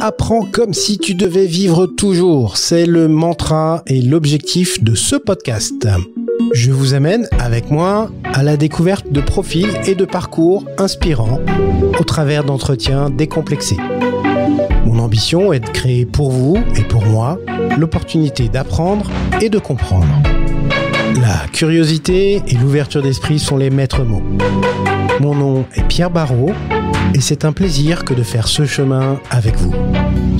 Apprends comme si tu devais vivre toujours. C'est le mantra et l'objectif de ce podcast. Je vous amène avec moi à la découverte de profils et de parcours inspirants au travers d'entretiens décomplexés. Mon ambition est de créer pour vous et pour moi l'opportunité d'apprendre et de comprendre. La curiosité et l'ouverture d'esprit sont les maîtres mots. Mon nom est Pierre Barrault et c'est un plaisir que de faire ce chemin avec vous.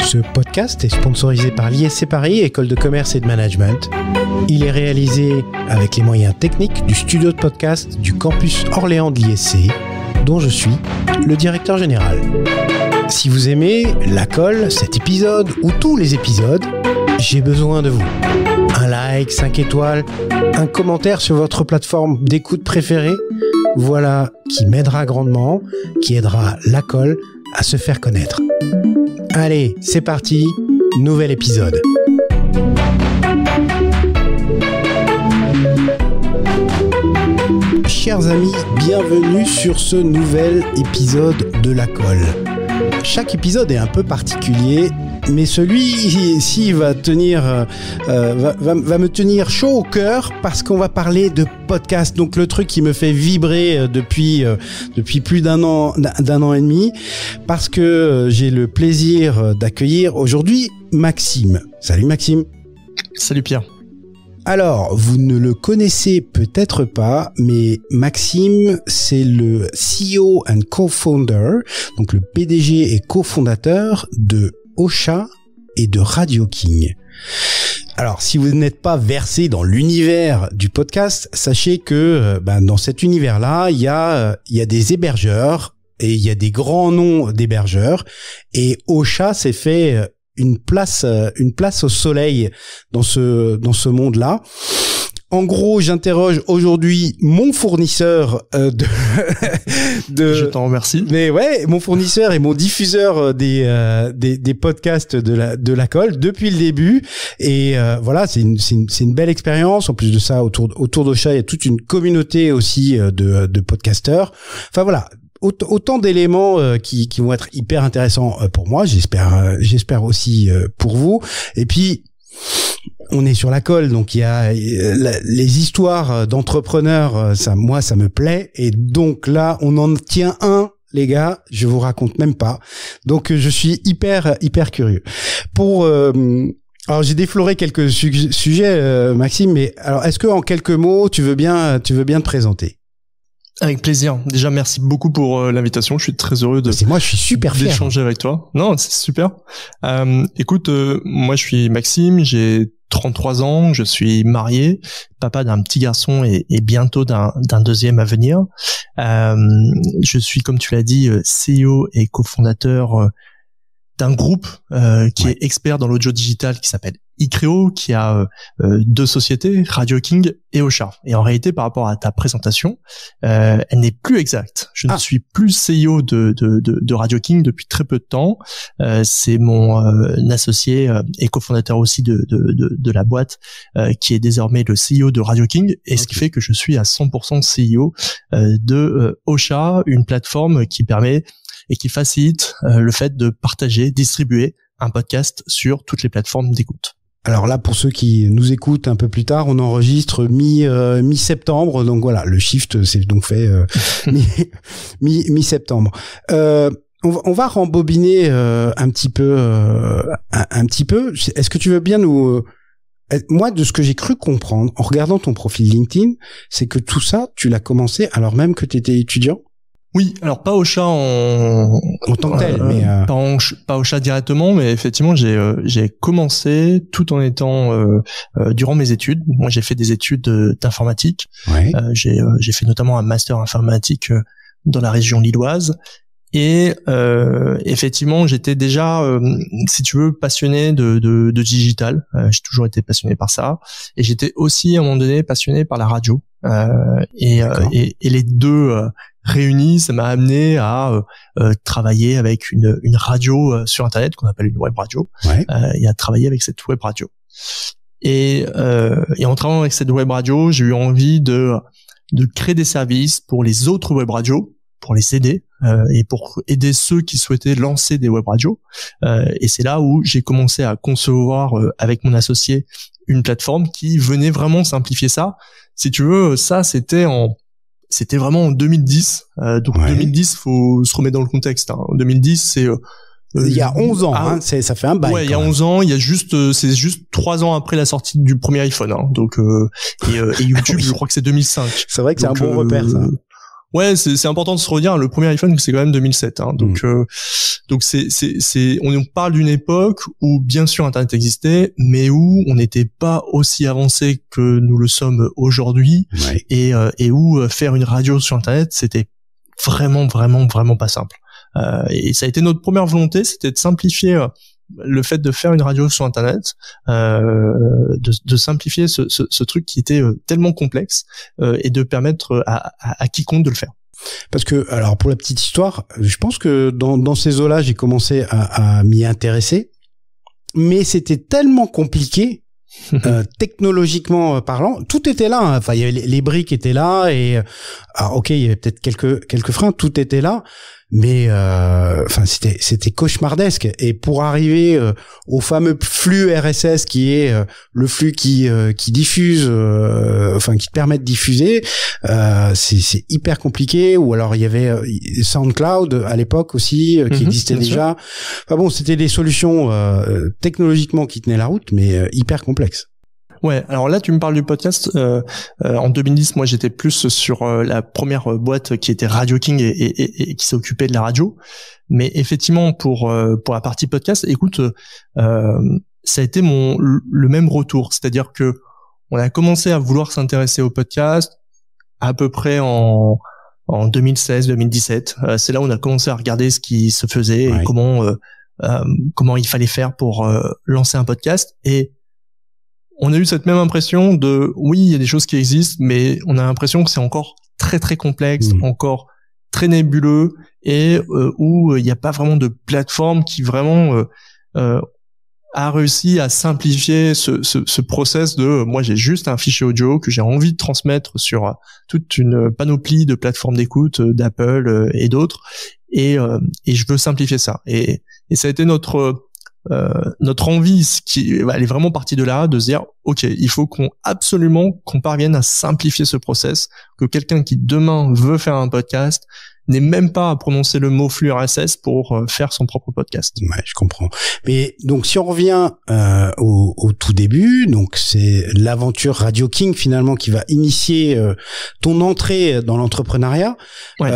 Ce podcast est sponsorisé par l'ISC Paris, École de Commerce et de Management. Il est réalisé avec les moyens techniques du studio de podcast du campus Orléans de l'ISC, dont je suis le directeur général. Si vous aimez la colle, cet épisode ou tous les épisodes, j'ai besoin de vous. Un like, 5 étoiles, un commentaire sur votre plateforme d'écoute préférée, voilà qui m'aidera grandement, qui aidera la colle à se faire connaître. Allez, c'est parti, nouvel épisode. Chers amis, bienvenue sur ce nouvel épisode de la colle. Chaque épisode est un peu particulier, mais celui-ci va me tenir chaud au cœur parce qu'on va parler de podcast. Donc le truc qui me fait vibrer depuis plus d'un an et demi, parce que j'ai le plaisir d'accueillir aujourd'hui Maxime. Salut Maxime. Salut Pierre. Alors, vous ne le connaissez peut-être pas, mais Maxime, c'est le CEO and co-founder, donc le PDG et cofondateur de Ocha et de Radio King. Alors, si vous n'êtes pas versé dans l'univers du podcast, sachez que dans cet univers-là, il y a des hébergeurs et il y a des grands noms d'hébergeurs, et Ocha s'est fait une place au soleil dans ce monde-là. En gros, j'interroge aujourd'hui mon fournisseur Je t'en remercie. Mais ouais, mon fournisseur et mon diffuseur des podcasts de la colle depuis le début. Et voilà, c'est une belle expérience. En plus de ça, autour d'Ocha, il y a toute une communauté aussi de podcasteurs. Enfin voilà. Autant d'éléments qui vont être hyper intéressants pour moi, j'espère aussi pour vous. Et puis on est sur la colle, donc il y a les histoires d'entrepreneurs, ça me plaît, et donc là on en tient un, les gars, je vous raconte même pas. Donc je suis hyper curieux. Alors j'ai défloré quelques sujets, Maxime, mais alors est-ce que en quelques mots tu veux bien te présenter? Avec plaisir. Déjà, merci beaucoup pour l'invitation. Je suis très heureux je suis super fier d'échanger avec toi. Non, c'est super. Écoute, moi, je suis Maxime. J'ai 33 ans. Je suis marié, papa d'un petit garçon et bientôt d'un deuxième à venir. Je suis, comme tu l'as dit, CEO et cofondateur d'un groupe qui est expert dans l'audio digital, qui s'appelle Icréo, qui a deux sociétés, Radio King et Ocha. Et en réalité, par rapport à ta présentation, elle n'est plus exacte. Je ne suis plus CEO de Radio King depuis très peu de temps. C'est mon associé et cofondateur aussi de la boîte qui est désormais le CEO de Radio King, et ce qui fait que je suis à 100% CEO de Ocha, une plateforme qui permet et qui facilite le fait de partager, distribuer un podcast sur toutes les plateformes d'écoute. Alors là, pour ceux qui nous écoutent un peu plus tard, on enregistre mi-septembre, donc voilà, le shift s'est donc fait mi-septembre. On va rembobiner un petit peu. Est-ce que tu veux bien nous... Moi, de ce que j'ai cru comprendre en regardant ton profil LinkedIn, c'est que tout ça, tu l'as commencé alors même que tu étais étudiant? Oui, alors pas Ocha en tant que tel, mais pas Ocha directement, mais effectivement j'ai commencé tout en étant durant mes études. Moi, j'ai fait des études d'informatique. Ouais. J'ai fait notamment un master informatique dans la région lilloise. Et effectivement, j'étais déjà, si tu veux, passionné de digital. J'ai toujours été passionné par ça, et j'étais aussi à un moment donné passionné par la radio. Et les deux réunis, ça m'a amené à travailler avec une radio sur Internet qu'on appelle une web radio, et à travailler avec cette web radio. Et en travaillant avec cette web radio, j'ai eu envie de créer des services pour les autres web radios pour les CD et pour aider ceux qui souhaitaient lancer des web radios. Et c'est là où j'ai commencé à concevoir avec mon associé une plateforme qui venait vraiment simplifier ça. Si tu veux, ça c'était vraiment en 2010. Donc 2010, faut se remettre dans le contexte. En 2010, c'est il y a 11 ans, ça fait un bail. Ouais, il y a 11 ans, c'est juste 3 ans après la sortie du premier iPhone, hein. Donc et YouTube, oui. Je crois que c'est 2005. C'est vrai que c'est un bon repère, ça. Ouais, c'est important de se redire, le premier iPhone c'est quand même 2007, hein. Donc on parle d'une époque où bien sûr Internet existait, mais où on n'était pas aussi avancé que nous le sommes aujourd'hui, et où faire une radio sur Internet, c'était vraiment pas simple. Et ça a été notre première volonté, c'était de simplifier le fait de faire une radio sur Internet, de simplifier ce truc qui était tellement complexe, et de permettre à quiconque de le faire. Parce que, alors pour la petite histoire, je pense que dans ces eaux-là, j'ai commencé à m'y intéresser, mais c'était tellement compliqué. Technologiquement parlant, tout était là, hein. Enfin, il y avait les briques étaient là, et alors, ok, il y avait peut-être quelques freins, tout était là, mais enfin c'était cauchemardesque. Et pour arriver au fameux flux RSS qui est le flux qui diffuse, enfin qui te permet de diffuser, c'est hyper compliqué. Ou alors il y avait SoundCloud à l'époque aussi qui existait déjà. Enfin bon, c'était des solutions technologiquement qui tenaient la route, mais hyper complexes. Ouais, alors là tu me parles du podcast. En 2010, moi j'étais plus sur la première boîte qui était Radio King et qui s'occupait de la radio. Mais effectivement pour la partie podcast, écoute, ça a été le même retour, c'est-à-dire que on a commencé à vouloir s'intéresser au podcast à peu près en 2016-2017. C'est là où on a commencé à regarder ce qui se faisait et comment il fallait faire pour lancer un podcast. Et on a eu cette même impression de, oui, il y a des choses qui existent, mais on a l'impression que c'est encore très très complexe, encore très nébuleux, et où il n'y a pas vraiment de plateforme qui vraiment a réussi à simplifier ce process de, moi j'ai juste un fichier audio que j'ai envie de transmettre sur toute une panoplie de plateformes d'écoute d'Apple et d'autres, et je veux simplifier ça. Et ça a été notre envie, elle est vraiment partie de là, de se dire, ok, il faut qu'on parvienne à simplifier ce process, que quelqu'un qui demain veut faire un podcast n'ait même pas à prononcer le mot flux RSS pour faire son propre podcast. Ouais, je comprends. Mais donc si on revient au tout début, donc c'est l'aventure Radio King finalement qui va initier ton entrée dans l'entrepreneuriat. Ouais.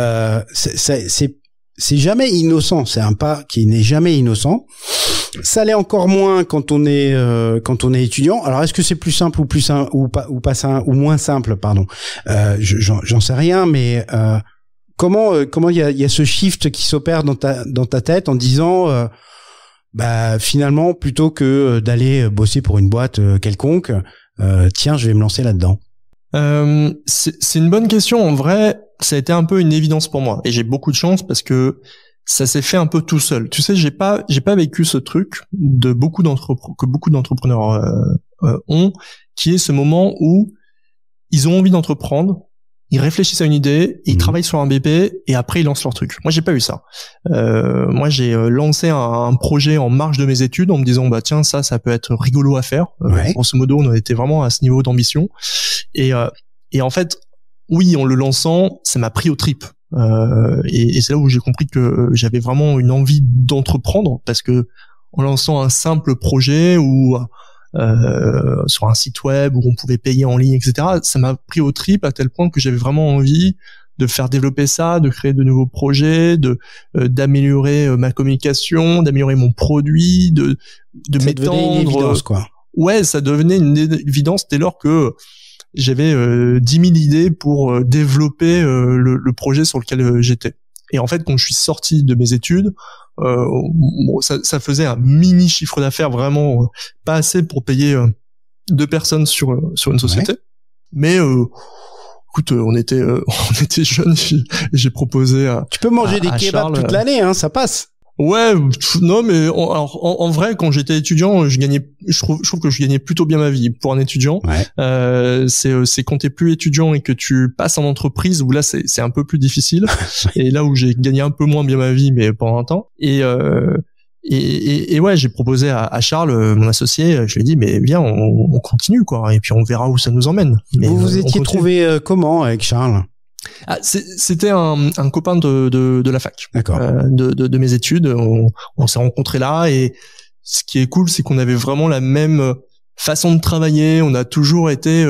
C'est jamais innocent, c'est un pas qui n'est jamais innocent. Ça l'est encore moins quand on est étudiant. Alors est-ce que c'est plus simple ou moins simple, pardon. J'en sais rien, mais comment il y a ce shift qui s'opère dans ta tête en disant finalement plutôt que d'aller bosser pour une boîte quelconque, tiens, je vais me lancer là-dedans. C'est une bonne question. En vrai, ça a été un peu une évidence pour moi, et j'ai beaucoup de chance parce que ça s'est fait un peu tout seul. Tu sais, j'ai pas vécu ce truc que beaucoup d'entrepreneurs ont, qui est ce moment où ils ont envie d'entreprendre, ils réfléchissent à une idée, ils travaillent sur un BP et après ils lancent leur truc. Moi, j'ai pas eu ça. Moi, j'ai lancé un projet en marge de mes études en me disant, bah tiens, ça peut être rigolo à faire. Grosso modo, on était vraiment à ce niveau d'ambition. Et en fait, oui, en le lançant, ça m'a pris aux tripes. Et c'est là où j'ai compris que j'avais vraiment une envie d'entreprendre, parce que en lançant un simple projet ou sur un site web où on pouvait payer en ligne, etc., ça m'a pris aux tripes à tel point que j'avais vraiment envie de faire développer ça, de créer de nouveaux projets, d'améliorer ma communication, d'améliorer mon produit, de m'étendre. Ça devenait une évidence, quoi. Ouais, ça devenait une évidence dès lors que j'avais 10 000 idées pour développer le projet sur lequel j'étais. Et en fait, quand je suis sorti de mes études, ça faisait un mini chiffre d'affaires, vraiment pas assez pour payer 2 personnes sur une société. Ouais. Mais écoute, on était jeunes. J'ai proposé. Tu peux manger des kebabs toute l'année, hein, ça passe. Ouais, non, mais en vrai, quand j'étais étudiant, je trouve que je gagnais plutôt bien ma vie pour un étudiant. Ouais. C'est quand t'es plus étudiant et que tu passes en entreprise où là c'est un peu plus difficile. Et là où j'ai gagné un peu moins bien ma vie, mais pendant un temps. Et ouais, j'ai proposé à Charles, mon associé, je lui ai dit mais viens, on continue quoi, et puis on verra où ça nous emmène. Mais vous étiez trouvé comment avec Charles? Ah, c'était un copain de la fac. D'accord. De mes études. On s'est rencontrés là, et ce qui est cool, c'est qu'on avait vraiment la même façon de travailler. On a toujours été,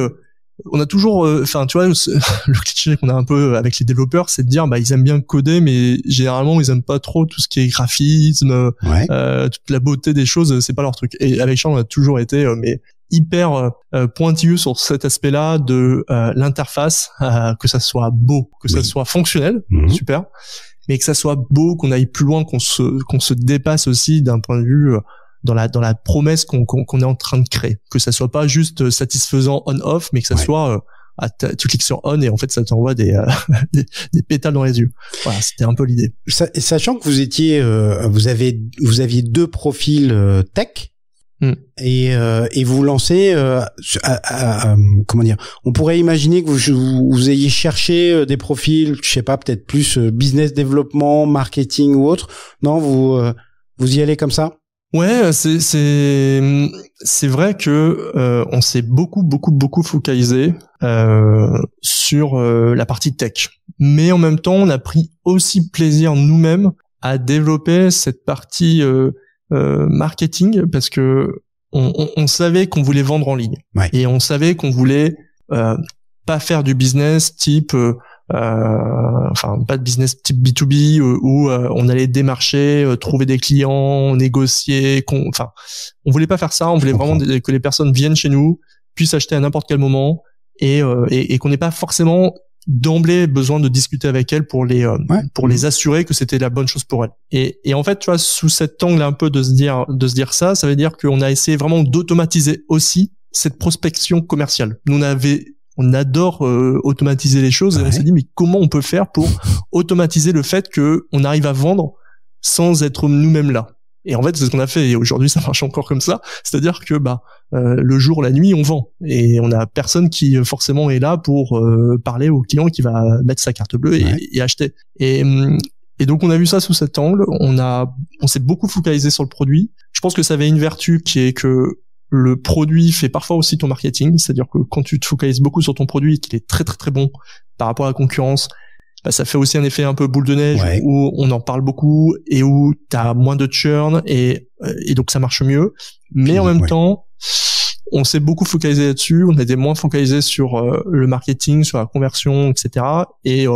enfin, tu vois, le cliché qu'on a un peu avec les développeurs, c'est de dire, bah, ils aiment bien coder, mais généralement, ils aiment pas trop tout ce qui est graphisme, toute la beauté des choses, c'est pas leur truc. Et avec Charles, on a toujours été, mais hyper pointilleux sur cet aspect-là de l'interface, que ça soit beau, que ça soit fonctionnel, super, mais que ça soit beau, qu'on aille plus loin, qu'on se dépasse aussi d'un point de vue dans la promesse qu'on est en train de créer, que ça soit pas juste satisfaisant on/off, mais que ça soit tu cliques sur on et en fait ça t'envoie des pétales dans les yeux. Voilà, c'était un peu l'idée. Sachant que vous étiez vous aviez deux profils tech. Et vous lancez comment dire, on pourrait imaginer que vous ayez cherché des profils, je sais pas, peut-être plus business développement, marketing ou autre. Non, vous y allez comme ça? Ouais, c'est vrai que on s'est beaucoup focalisé sur la partie tech, mais en même temps on a pris aussi plaisir nous-mêmes à développer cette partie marketing, parce que on savait qu'on voulait vendre en ligne, et on savait qu'on voulait pas faire du business type enfin pas de business type B2B où on allait démarcher, trouver des clients, négocier, enfin on voulait pas faire ça. On voulait vraiment que les personnes viennent chez nous, puissent acheter à n'importe quel moment, et qu'on n'ait pas forcément d'emblée besoin de discuter avec elles pour les assurer que c'était la bonne chose pour elles. Et en fait, tu vois, sous cet angle un peu de se dire ça veut dire qu'on a essayé vraiment d'automatiser aussi cette prospection commerciale. Nous on adore automatiser les choses, et on s'est dit mais comment on peut faire pour automatiser le fait que on arrive à vendre sans être nous-mêmes là. Et en fait, c'est ce qu'on a fait, et aujourd'hui ça marche encore comme ça, c'est-à-dire que le jour, la nuit, on vend, et on a personne qui forcément est là pour parler au client qui va mettre sa carte bleue et acheter. Et donc on a vu ça sous cet angle, on s'est beaucoup focalisé sur le produit. Je pense que ça avait une vertu qui est que le produit fait parfois aussi ton marketing, c'est-à-dire que quand tu te focalises beaucoup sur ton produit et qu'il est très très très bon par rapport à la concurrence, ça fait aussi un effet un peu boule de neige où on en parle beaucoup et où t'as moins de churn, et donc ça marche mieux. Mais en même temps, on s'est beaucoup focalisé là-dessus, on était moins focalisé sur le marketing, sur la conversion, etc. Et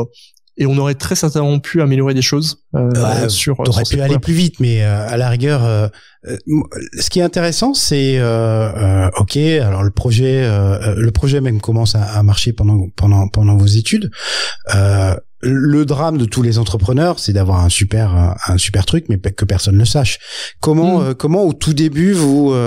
on aurait très certainement pu améliorer des choses t'aurais pu aller plus vite, mais à la rigueur, ce qui est intéressant, c'est ok, alors le projet même commence à marcher pendant vos études. Le drame de tous les entrepreneurs, c'est d'avoir un super truc, mais que personne ne le sache. Comment au tout début vous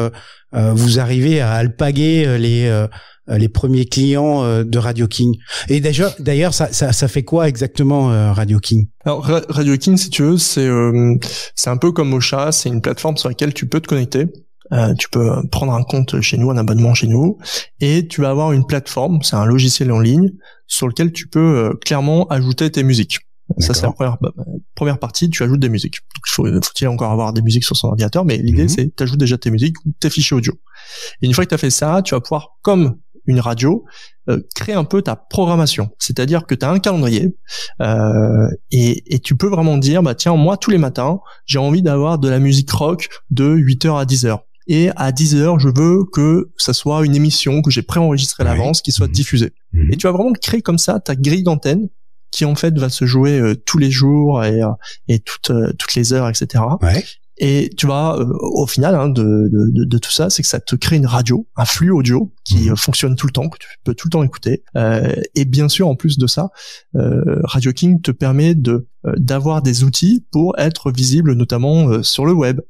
arrivez à alpaguer les premiers clients de Radio King? Et d'ailleurs, ça fait quoi exactement Radio King? Alors Radio King, si tu veux, c'est un peu comme Ocha, c'est une plateforme sur laquelle tu peux te connecter. Tu peux prendre un compte chez nous, un abonnement chez nous, et tu vas avoir une plateforme, c'est un logiciel en ligne sur lequel tu peux clairement ajouter tes musiques. Ça, c'est la première partie, tu ajoutes des musiques. Faut-il encore avoir des musiques sur son ordinateur, mais l'idée, c'est tu ajoutes déjà tes musiques ou tes fichiers audio. Et une fois que tu as fait ça, tu vas pouvoir, comme une radio, créer un peu ta programmation. C'est-à-dire que tu as un calendrier et tu peux vraiment dire, tiens, moi, tous les matins, j'ai envie d'avoir de la musique rock de 8h à 10h. Et à 10h, je veux que ça soit une émission que j'ai préenregistrée à l'avance, qui soit diffusée. Et tu vas vraiment créer comme ça ta grille d'antenne, qui en fait va se jouer tous les jours et toutes les heures, etc. Et tu vas au final de tout ça, c'est que ça te crée une radio, un flux audio qui fonctionne tout le temps, que tu peux tout le temps écouter. Et bien sûr, en plus de ça, Radio King te permet d'avoir des outils pour être visible, notamment sur le web,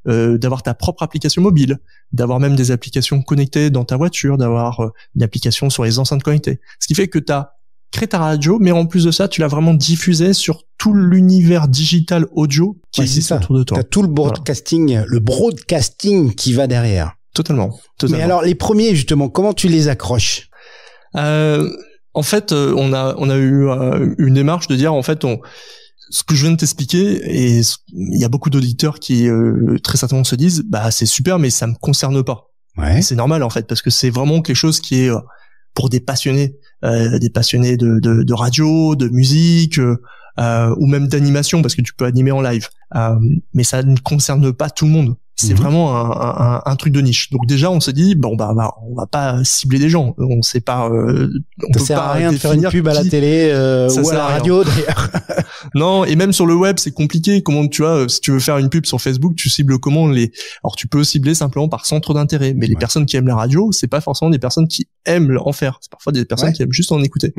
d'avoir ta propre application mobile, d'avoir même des applications connectées dans ta voiture, d'avoir une application sur les enceintes connectées. Ce qui fait que tu as créé ta radio, mais en plus de ça, tu l'as vraiment diffusée sur tout l'univers digital audio qui existe autour de toi. T'as tout le broadcasting qui va derrière. Totalement. Mais alors, les premiers, justement, comment tu les accroches? En fait, on a eu une démarche de dire, en fait, ce que je viens de t'expliquer, et il y a beaucoup d'auditeurs qui très certainement se disent, bah c'est super, mais ça me concerne pas. Ouais. C'est normal en fait, parce que c'est vraiment quelque chose qui est pour des passionnés de radio, de musique, ou même d'animation, parce que tu peux animer en live. Mais ça ne concerne pas tout le monde. C'est vraiment un truc de niche. Donc déjà, on s'est dit, bon, on va pas cibler des gens. On sait pas. Ça sert à rien de faire une pub à la télé ou à la radio d'ailleurs. Non, et même sur le web, c'est compliqué. Comment tu vois, si tu veux faire une pub sur Facebook, tu cibles comment Alors tu peux cibler simplement par centre d'intérêt. Mais les personnes qui aiment la radio, c'est pas forcément des personnes qui aiment en faire. C'est parfois des personnes qui aiment juste en écouter.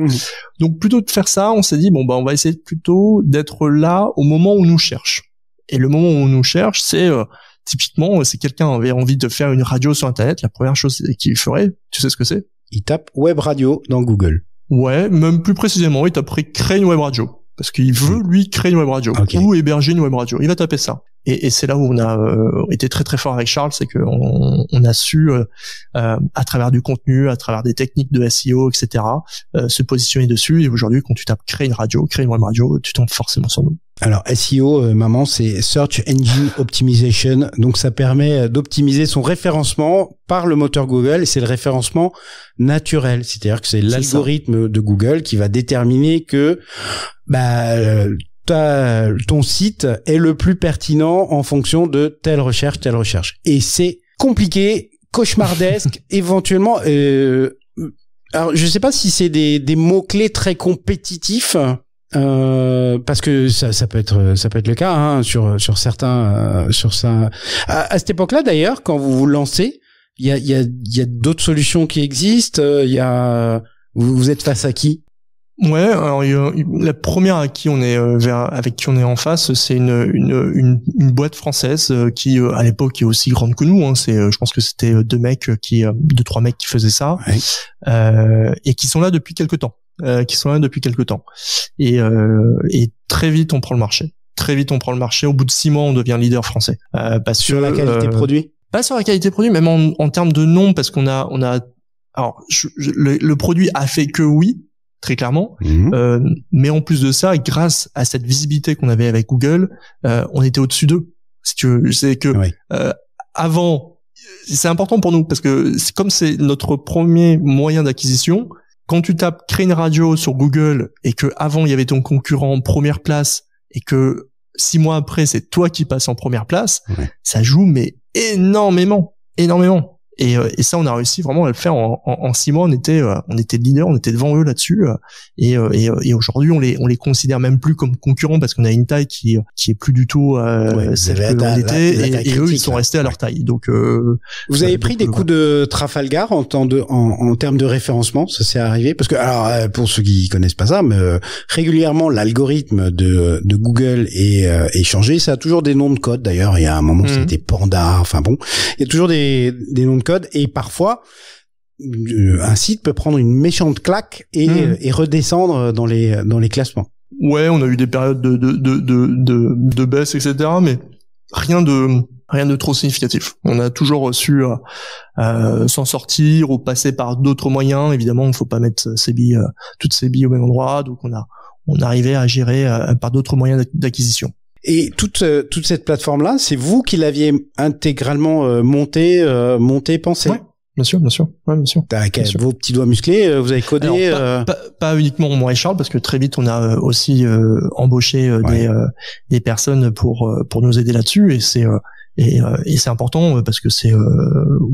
Donc plutôt de faire ça, on s'est dit, on va essayer plutôt d'être là au moment où on nous cherche. Et le moment où on nous cherche, c'est typiquement, si quelqu'un avait envie de faire une radio sur Internet, la première chose qu'il ferait, tu sais ce que c'est? Il tape web radio dans Google. Ouais, même plus précisément, il taperait créer une web radio. Parce qu'il veut, lui, créer une web radio. Ou héberger une web radio. Il va taper ça. Et c'est là où on a été très très fort avec Charles, c'est qu'on a su, à travers du contenu, à travers des techniques de SEO, etc., se positionner dessus. Et aujourd'hui, quand tu tapes créer une radio, créer une web radio, tu tombes forcément sur nous. Alors SEO, maman, c'est Search Engine Optimization. Donc ça permet d'optimiser son référencement par le moteur Google, et c'est le référencement naturel. C'est-à-dire que c'est l'algorithme de Google qui va déterminer que ton site est le plus pertinent en fonction de telle recherche. Et c'est compliqué, cauchemardesque, éventuellement. Alors je sais pas si c'est des mots-clés très compétitifs. Parce que ça peut être le cas hein, sur certains à cette époque-là d'ailleurs, quand vous vous lancez, il y a d'autres solutions qui existent, vous êtes face à qui? Ouais, alors la première avec qui on est en face, c'est une boîte française qui à l'époque est aussi grande que nous hein, je pense que c'était deux trois mecs qui faisaient ça. Ouais. Et qui sont là depuis quelque temps. Et très vite on prend le marché. Au bout de 6 mois, on devient leader français. Sur la qualité produit. Pas sur la qualité produit, même en termes de nom, parce qu'on a. Alors, le produit a fait que oui, très clairement. Mais en plus de ça, grâce à cette visibilité qu'on avait avec Google, on était au-dessus d'eux. Si tu veux, c'est que avant, c'est important pour nous parce que comme c'est notre premier moyen d'acquisition. Quand tu tapes créer une radio sur Google et que avant il y avait ton concurrent en première place et que 6 mois après c'est toi qui passes en première place, ça joue mais énormément. Et ça on a réussi vraiment à le faire en 6 mois. On était leader, on était devant eux là-dessus. Et aujourd'hui on les considère même plus comme concurrents parce qu'on a une taille qui est plus du tout celle que l'on était. Et eux ils sont restés à leur taille. Donc vous avez pris des coups de Trafalgar en termes de référencement, ça s'est arrivé parce que alors pour ceux qui connaissent pas ça, mais régulièrement l'algorithme de Google est changé. Ça a toujours des noms de code. D'ailleurs il y a un moment c'était Panda. Enfin bon, il y a toujours des noms de code et parfois un site peut prendre une méchante claque et redescendre dans les classements. Ouais, on a eu des périodes de baisse, etc. Mais rien de trop significatif. On a toujours su s'en sortir ou passer par d'autres moyens. Évidemment, il ne faut pas mettre toutes ses billes au même endroit. Donc on arrivait à gérer par d'autres moyens d'acquisition. Et toute cette plateforme-là, c'est vous qui l'aviez intégralement montée, pensée? Ouais, bien sûr. Ouais, bien sûr. Avec vos petits doigts musclés, vous avez codé. Alors, pas uniquement moi et Charles, parce que très vite on a aussi embauché des personnes pour nous aider là-dessus, et c'est important parce que c'est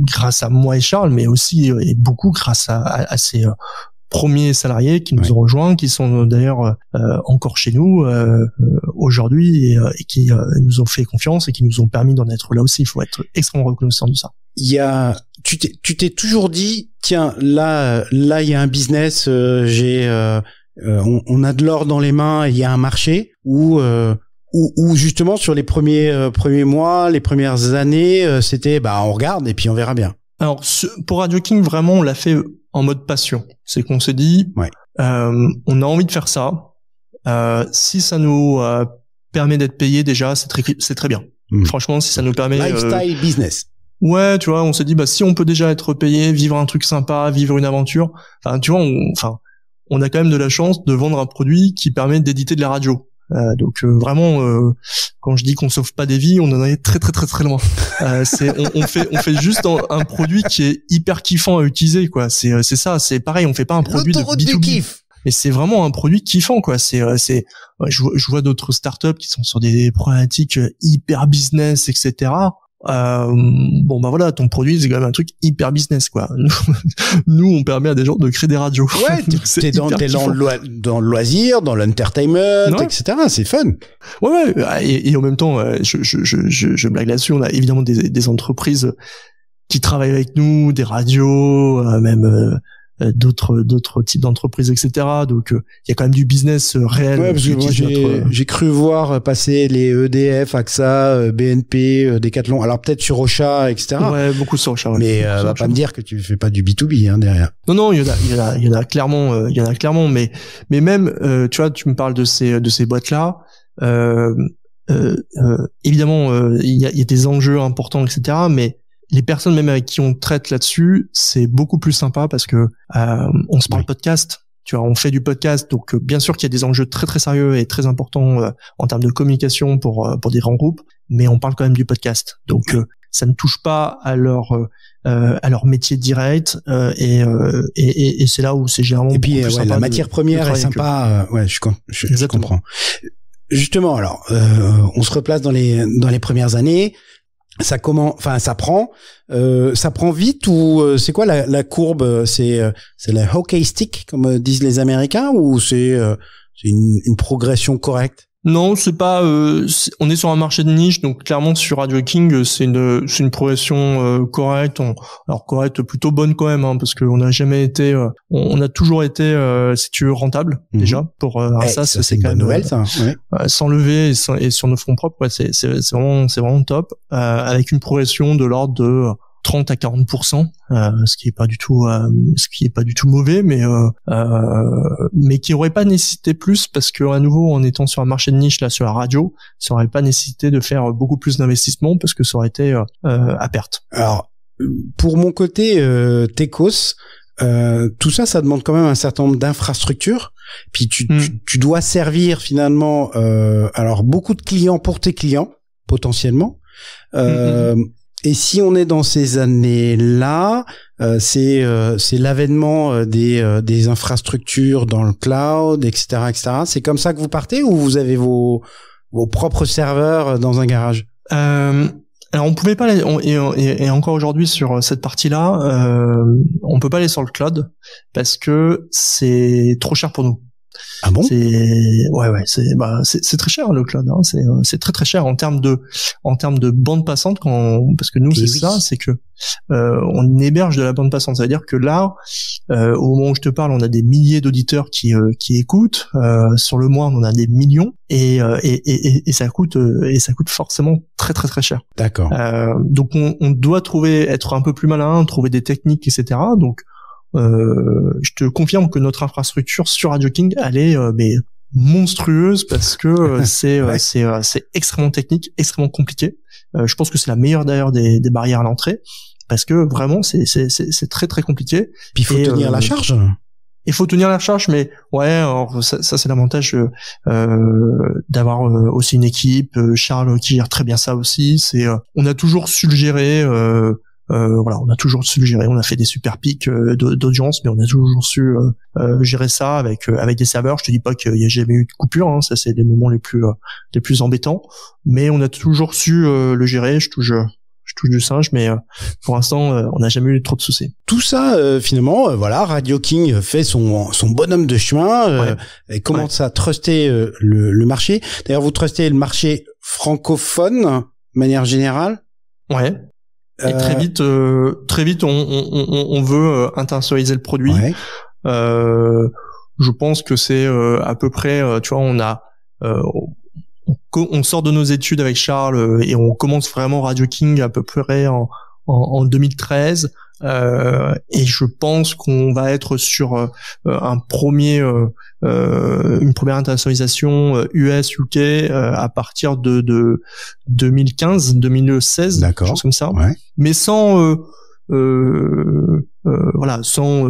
grâce à moi et Charles, mais aussi et beaucoup grâce à ces premiers salariés qui nous ont rejoints, qui sont d'ailleurs encore chez nous aujourd'hui et qui nous ont fait confiance et qui nous ont permis d'en être là aussi. Il faut être extrêmement reconnaissant de ça. Tu t'es toujours dit, tiens, là il y a un business, on a de l'or dans les mains, il y a un marché, ou justement sur les premiers mois, les premières années, c'était on regarde et puis on verra bien. Alors pour Radio King, vraiment on l'a fait en mode passion. C'est qu'on s'est dit, on a envie de faire ça. Si ça nous permet d'être payé déjà, c'est très bien. Franchement, si ça nous permet lifestyle business. Ouais, tu vois, on s'est dit si on peut déjà être payé, vivre un truc sympa, vivre une aventure, tu vois, on a quand même de la chance de vendre un produit qui permet d'éditer de la radio. Donc vraiment, quand je dis qu'on sauve pas des vies, on en est très très très très loin. On fait juste un produit qui est hyper kiffant à utiliser, quoi. C'est ça, c'est pareil, on fait pas un produit de B2B. Mais c'est vraiment un produit kiffant, quoi. Je vois d'autres startups qui sont sur des problématiques hyper business, etc. Voilà, ton produit c'est quand même un truc hyper business, quoi. Nous on permet à des gens de créer des radios. Ouais, t'es dans le loisir, dans l'entertainment, etc. C'est fun. Ouais. Et en même temps, je blague là-dessus. On a évidemment des entreprises qui travaillent avec nous, des radios, même d'autres types d'entreprises, etc. Donc il y a quand même du business réel. Ouais, parce que moi j'ai cru voir passer les EDF, AXA, BNP, Decathlon. Alors peut-être sur Ocha, etc. Ouais, beaucoup sur Ocha. Ouais. Mais va pas me dire que tu fais pas du B2B derrière. Non, il y en a clairement. Mais même, tu vois, tu me parles de ces boîtes là. Évidemment, il y a des enjeux importants, etc. Mais les personnes même avec qui on traite là-dessus, c'est beaucoup plus sympa parce que on se parle podcast, tu vois, on fait du podcast, donc bien sûr qu'il y a des enjeux très très sérieux et très importants en termes de communication pour des grands groupes, mais on parle quand même du podcast, donc ça ne touche pas à leur métier direct et c'est là où c'est généralement. Et puis la matière première est sympa, je comprends. Justement, alors on se replace dans les premières années. Ça prend vite ou c'est quoi la courbe? C'est la hockey stick comme disent les Américains ou c'est une progression correcte? Non, c'est pas. On est sur un marché de niche, donc clairement sur Radio King, c'est une progression correcte. Alors correcte, plutôt bonne quand même, parce qu'on n'a jamais été. On a toujours été, si tu veux, rentable déjà pour ça. C'est quand même nouvelle, ça. Ouais. Sans lever et sur nos fonds propres, c'est vraiment top. Avec une progression de l'ordre de 30 à 40%, ce qui est pas du tout mauvais, mais qui aurait pas nécessité plus parce que à nouveau en étant sur un marché de niche là sur la radio, ça aurait pas nécessité de faire beaucoup plus d'investissement parce que ça aurait été à perte. Alors pour mon côté Techos, tout ça demande quand même un certain nombre d'infrastructures. Puis tu dois servir finalement alors beaucoup de clients pour tes clients potentiellement. Et si on est dans ces années-là, c'est l'avènement des infrastructures dans le cloud, etc., etc. C'est comme ça que vous partez ou vous avez vos propres serveurs dans un garage? Alors on pouvait pas aller, et encore aujourd'hui sur cette partie-là, on peut pas aller sur le cloud parce que c'est trop cher pour nous. Ah bon? C'est très cher le cloud, c'est très très cher en termes de bande passante parce que nous c'est que on héberge de la bande passante, ça veut dire que là au moment où je te parle, on a des milliers d'auditeurs qui écoutent, sur le mois on en a des millions et ça coûte forcément très très très cher. D'accord. Donc on doit être un peu plus malin, trouver des techniques, etc. Donc je te confirme que notre infrastructure sur Radio King, elle est monstrueuse parce que c'est extrêmement technique, extrêmement compliqué. Je pense que c'est la meilleure d'ailleurs des barrières à l'entrée parce que vraiment c'est très très compliqué. Puis il faut tenir la charge. Il faut tenir la charge, mais ouais, alors ça c'est l'avantage d'avoir aussi une équipe. Charles qui gère très bien ça aussi. On a toujours su le gérer. On a toujours su le gérer. On a fait des super pics d'audience, mais on a toujours su gérer ça avec des serveurs. Je te dis pas qu'il y a jamais eu de coupure, ça c'est les moments les plus embêtants, mais on a toujours su le gérer. Je touche du singe, mais pour l'instant on n'a jamais eu trop de soucis. Tout ça finalement, Radio King fait son bonhomme de chemin et commence à truster le marché. D'ailleurs, vous trustez le marché francophone de manière générale. Ouais. Et très vite, on veut internationaliser le produit. Ouais. Je pense que c'est à peu près, tu vois, on sort de nos études avec Charles et on commence vraiment Radio King à peu près en 2013. Et je pense qu'on va être sur une première internationalisation US-UK à partir de 2015, 2016, quelque chose comme ça. Ouais. Mais sans sans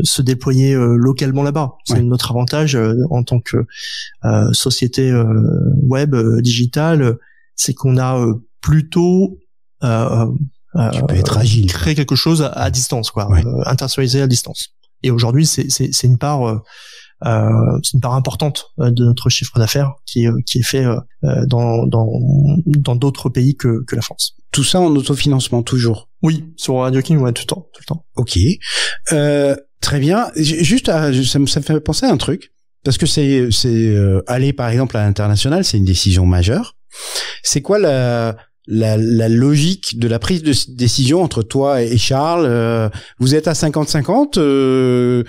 se déployer localement là-bas. C'est notre avantage en tant que société web digitale, c'est qu'on a plutôt tu peux être agile, créer quelque chose à distance, quoi, internationaliser à distance. Et aujourd'hui, c'est une part importante de notre chiffre d'affaires qui est fait dans d'autres pays que la France. Tout ça en autofinancement toujours. Oui, sur Radio King, tout le temps. Ok, très bien. Juste, ça me fait penser à un truc, parce que c'est aller par exemple à l'international, c'est une décision majeure. C'est quoi la logique de la prise de décision entre toi et Charles? Vous êtes à 50-50.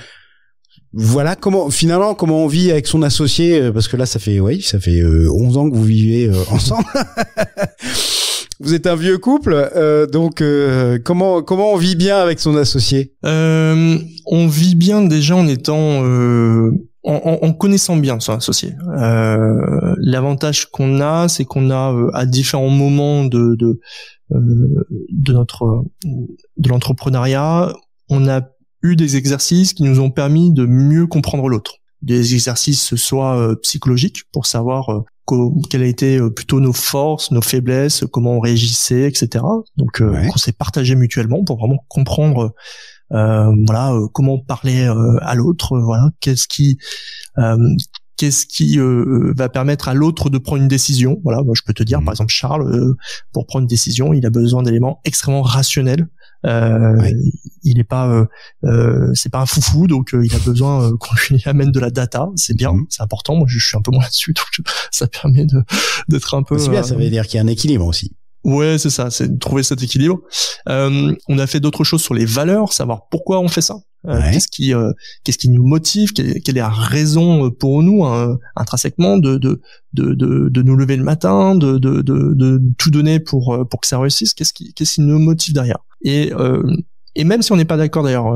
Voilà comment on vit avec son associé, parce que là ça fait 11 ans que vous vivez ensemble. Vous êtes un vieux couple, donc comment on vit bien avec son associé? On vit bien déjà en étant en connaissant bien son associé. L'avantage qu'on a, c'est qu'on a à différents moments de l'entrepreneuriat, on a eu des exercices qui nous ont permis de mieux comprendre l'autre. Des exercices soit psychologiques pour savoir quelles étaient plutôt nos forces, nos faiblesses, comment on réagissait, etc. Donc qu'on s'est partagé mutuellement pour vraiment comprendre comment parler à l'autre, qu'est-ce qui va permettre à l'autre de prendre une décision. Voilà, moi je peux te dire, par exemple, Charles, pour prendre une décision, il a besoin d'éléments extrêmement rationnels. Il est pas c'est pas un foufou, donc il a besoin qu'on lui amène de la data. C'est bien, c'est important. Moi je suis un peu moins là-dessus, donc ça permet d'être un peu. C'est bien, ça veut dire qu'il y a un équilibre aussi. Ouais, c'est ça, c'est de trouver cet équilibre. On a fait d'autres choses sur les valeurs, savoir pourquoi on fait ça. Qu'est-ce qui nous motive, quelle est la raison pour nous intrinsèquement de nous lever le matin, de tout donner pour que ça réussisse. Qu'est-ce qui nous motive derrière. Et même si on n'est pas d'accord d'ailleurs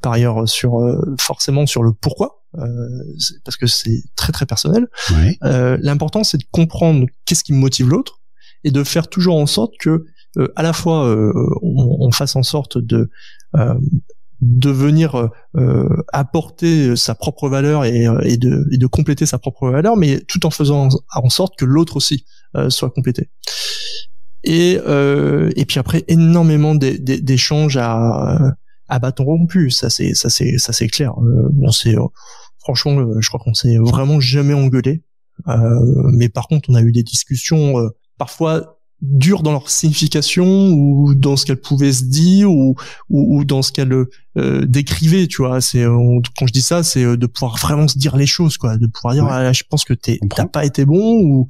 par ailleurs forcément sur le pourquoi, parce que c'est très très personnel. L'important c'est de comprendre qu'est-ce qui motive l'autre et de faire toujours en sorte que à la fois on fasse en sorte de venir apporter sa propre valeur et de compléter sa propre valeur, mais tout en faisant en sorte que l'autre aussi soit complété. Et puis après énormément d'échanges à bâton rompu, ça c'est clair. Franchement, je crois qu'on s'est vraiment jamais engueulé, mais par contre on a eu des discussions parfois dures dans leur signification ou dans ce qu'elle pouvait se dire ou dans ce qu'elle décrivait, tu vois. Quand je dis ça, c'est de pouvoir vraiment se dire les choses, quoi, de pouvoir dire je pense que t'as pas été bon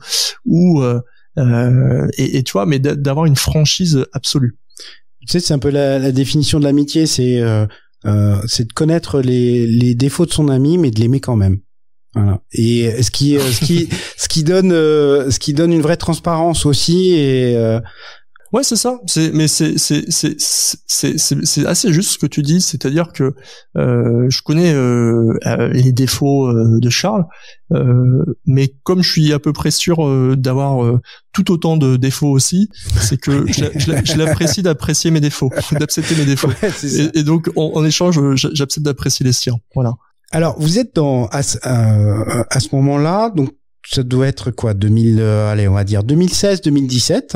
et tu vois, mais d'avoir une franchise absolue. Tu sais, c'est un peu la définition de l'amitié, c'est de connaître les défauts de son ami mais de l'aimer quand même. Voilà. Et ce qui donne une vraie transparence aussi et ouais, c'est ça. C'est assez juste ce que tu dis, c'est-à-dire que je connais les défauts de Charles, mais comme je suis à peu près sûr d'avoir tout autant de défauts aussi, c'est que je l'apprécie d'apprécier mes défauts, d'accepter mes défauts. Ouais, et donc en échange, j'accepte d'apprécier les siens. Voilà. Alors, vous êtes à ce moment-là, donc ça doit être quoi, on va dire 2016, 2017.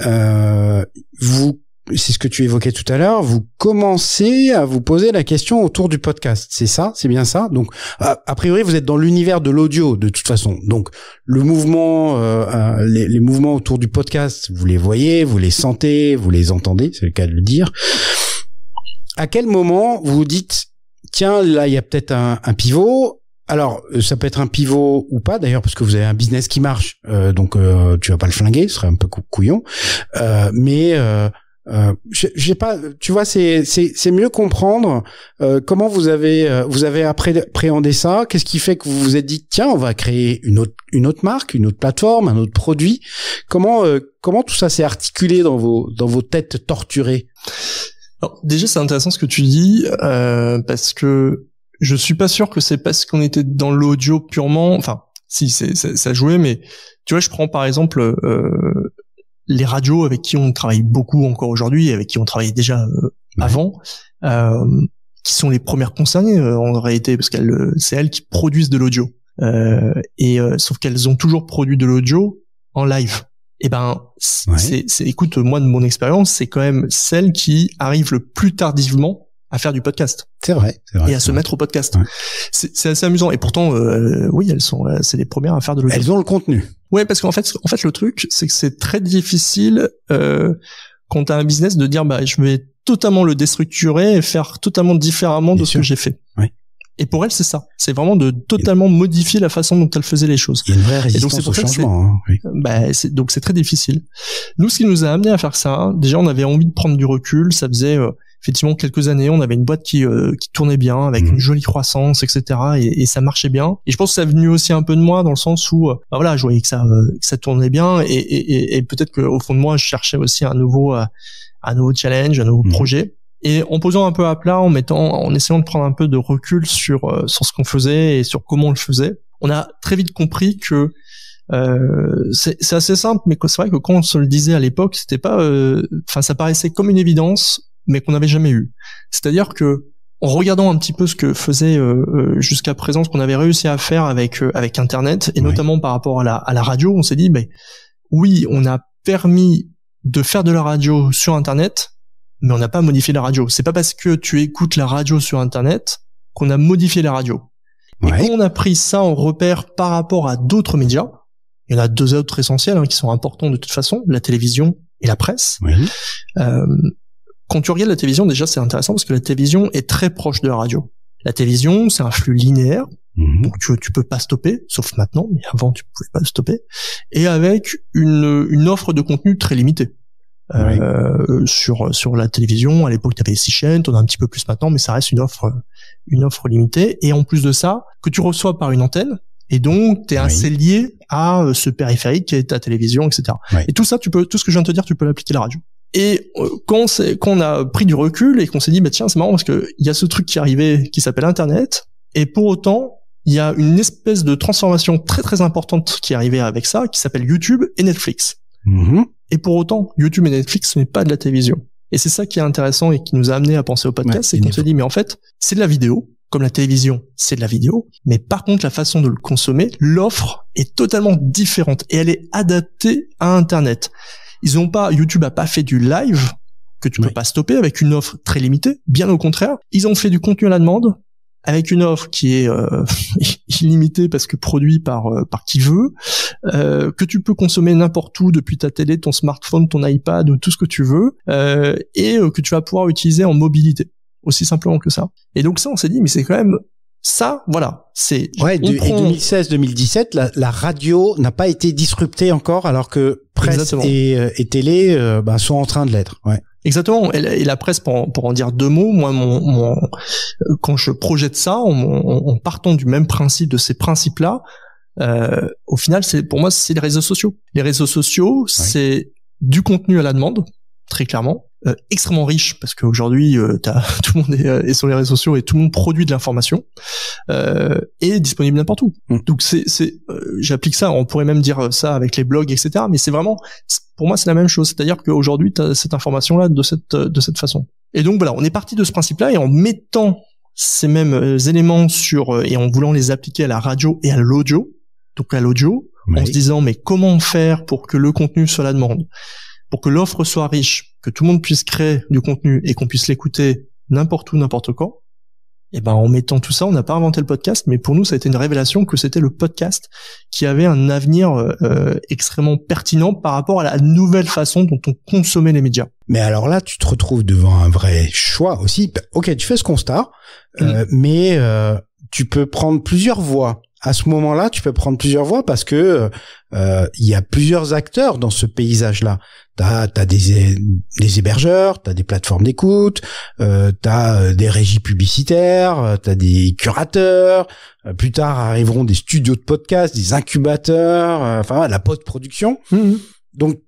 C'est ce que tu évoquais tout à l'heure, vous commencez à vous poser la question autour du podcast, c'est ça, c'est bien ça. Donc, a priori, vous êtes dans l'univers de l'audio de toute façon. Donc, le mouvement, les mouvements autour du podcast, vous les voyez, vous les sentez, vous les entendez, c'est le cas de le dire. À quel moment vous vous dites tiens, là, il y a peut-être un pivot. Alors, ça peut être un pivot ou pas, d'ailleurs, parce que vous avez un business qui marche, donc tu vas pas le flinguer, ce serait un peu couillon. Mais j'ai pas, tu vois, c'est mieux comprendre comment vous avez appréhendé ça. Qu'est-ce qui fait que vous vous êtes dit tiens, on va créer une autre marque, une autre plateforme, un autre produit. Comment tout ça s'est articulé dans vos têtes torturées? Alors, déjà, c'est intéressant ce que tu dis, parce que je suis pas sûr que c'est parce qu'on était dans l'audio purement, enfin, si, ça jouait, mais tu vois, je prends par exemple les radios avec qui on travaille beaucoup encore aujourd'hui, et avec qui on travaillait déjà avant, qui sont les premières concernées en réalité, parce c'est elles qui produisent de l'audio. Sauf qu'elles ont toujours produit de l'audio en live. Et ben, écoute, moi de mon expérience, c'est quand même celles qui arrivent le plus tardivement à faire du podcast. C'est vrai. Et à se mettre au podcast. Ouais. C'est assez amusant. Et pourtant, oui, c'est les premières à faire de l'audio. Elles ont le contenu. Ouais, parce qu'en fait, le truc, c'est que c'est très difficile quand t'as un business de dire, bah, je vais totalement le déstructurer et faire totalement différemment de ce que j'ai fait. Ouais. Et pour elle, c'est ça. C'est vraiment de totalement modifier la façon dont elle faisait les choses. Il y a une vraie résistance au changement. Oui. Donc c'est très difficile. Nous, ce qui nous a amené à faire ça, déjà, on avait envie de prendre du recul. Ça faisait effectivement quelques années, on avait une boîte qui tournait bien, avec une jolie croissance, etc. Et ça marchait bien. Et je pense que ça a venu aussi un peu de moi, dans le sens où, voilà, je voyais que ça tournait bien, et peut-être que au fond de moi, je cherchais aussi un nouveau challenge, un nouveau projet. Et en posant un peu à plat, en essayant de prendre un peu de recul sur ce qu'on faisait et sur comment on le faisait, on a très vite compris que c'est assez simple, mais c'est vrai que quand on se le disait à l'époque, c'était pas, ça paraissait comme une évidence, mais qu'on n'avait jamais eu. C'est-à-dire que, en regardant un petit peu ce que faisait jusqu'à présent, ce qu'on avait réussi à faire avec Internet, et notamment par rapport à la radio, on s'est dit, oui, on a permis de faire de la radio sur Internet, mais on n'a pas modifié la radio. C'est pas parce que tu écoutes la radio sur Internet qu'on a modifié la radio. Et quand on a pris ça en repère par rapport à d'autres médias, il y en a deux autres essentiels qui sont importants de toute façon, la télévision et la presse. Oui. Quand tu regardes la télévision, déjà c'est intéressant parce que la télévision est très proche de la radio. La télévision, c'est un flux linéaire, donc tu peux pas stopper, sauf maintenant, mais avant tu pouvais pas le stopper, et avec une offre de contenu très limitée. Sur la télévision, à l'époque t'avais 6 chaînes, t'en as un petit peu plus maintenant, mais ça reste une offre limitée, et en plus de ça, que tu reçois par une antenne, et donc t'es assez lié à ce périphérique qui est ta télévision, etc. Et tout ça, tout ce que je viens de te dire, tu peux l'appliquer à la radio. Et quand on a pris du recul et qu'on s'est dit, tiens, c'est marrant parce que il y a ce truc qui arrivait, qui s'appelle Internet, et pour autant, il y a une espèce de transformation très très importante qui est arrivée avec ça, qui s'appelle YouTube et Netflix. Et pour autant, YouTube et Netflix, ce n'est pas de la télévision. Et c'est ça qui est intéressant et qui nous a amené à penser au podcast, c'est qu'on s'est dit, mais en fait, c'est de la vidéo, comme la télévision, c'est de la vidéo, mais par contre, la façon de le consommer, l'offre est totalement différente et elle est adaptée à Internet. YouTube a pas fait du live que tu peux pas stopper avec une offre très limitée, bien au contraire. Ils ont fait du contenu à la demande avec une offre qui est illimitée parce que produit par qui veut, que tu peux consommer n'importe où depuis ta télé, ton smartphone, ton iPad ou tout ce que tu veux, et que tu vas pouvoir utiliser en mobilité, aussi simplement que ça. Et donc ça, on s'est dit, mais c'est quand même ça, voilà. Et 2016-2017, la radio n'a pas été disruptée encore, alors que presse et télé sont en train de l'être. Ouais. Exactement. Et la presse, pour en dire deux mots, moi, quand je projette ça, en partant du même principe, de ces principes-là, au final, pour moi, c'est les réseaux sociaux. Les réseaux sociaux, c'est du contenu à la demande, très clairement. Extrêmement riche parce qu'aujourd'hui tout le monde est sur les réseaux sociaux et tout le monde produit de l'information et disponible n'importe où. Donc j'applique ça, on pourrait même dire ça avec les blogs, etc. Mais c'est vraiment, pour moi, c'est la même chose, c'est-à-dire qu'aujourd'hui tu as cette information là de cette façon. Et donc voilà, on est parti de ce principe-là, et en mettant ces mêmes éléments et en voulant les appliquer à la radio et à l'audio, donc à l'audio, en se disant mais comment faire pour que le contenu soit à la demande, pour que l'offre soit riche, que tout le monde puisse créer du contenu et qu'on puisse l'écouter n'importe où, n'importe quand. Et en mettant tout ça, on n'a pas inventé le podcast, mais pour nous, ça a été une révélation que c'était le podcast qui avait un avenir extrêmement pertinent par rapport à la nouvelle façon dont on consommait les médias. Mais alors là, tu te retrouves devant un vrai choix aussi. Ok, tu fais ce constat, mais tu peux prendre plusieurs voies. À ce moment-là, tu peux prendre plusieurs voies parce que il y a plusieurs acteurs dans ce paysage-là. T'as des hébergeurs, t'as des plateformes d'écoute, t'as des régies publicitaires, t'as des curateurs. Plus tard arriveront des studios de podcast, des incubateurs, la post-production. Donc,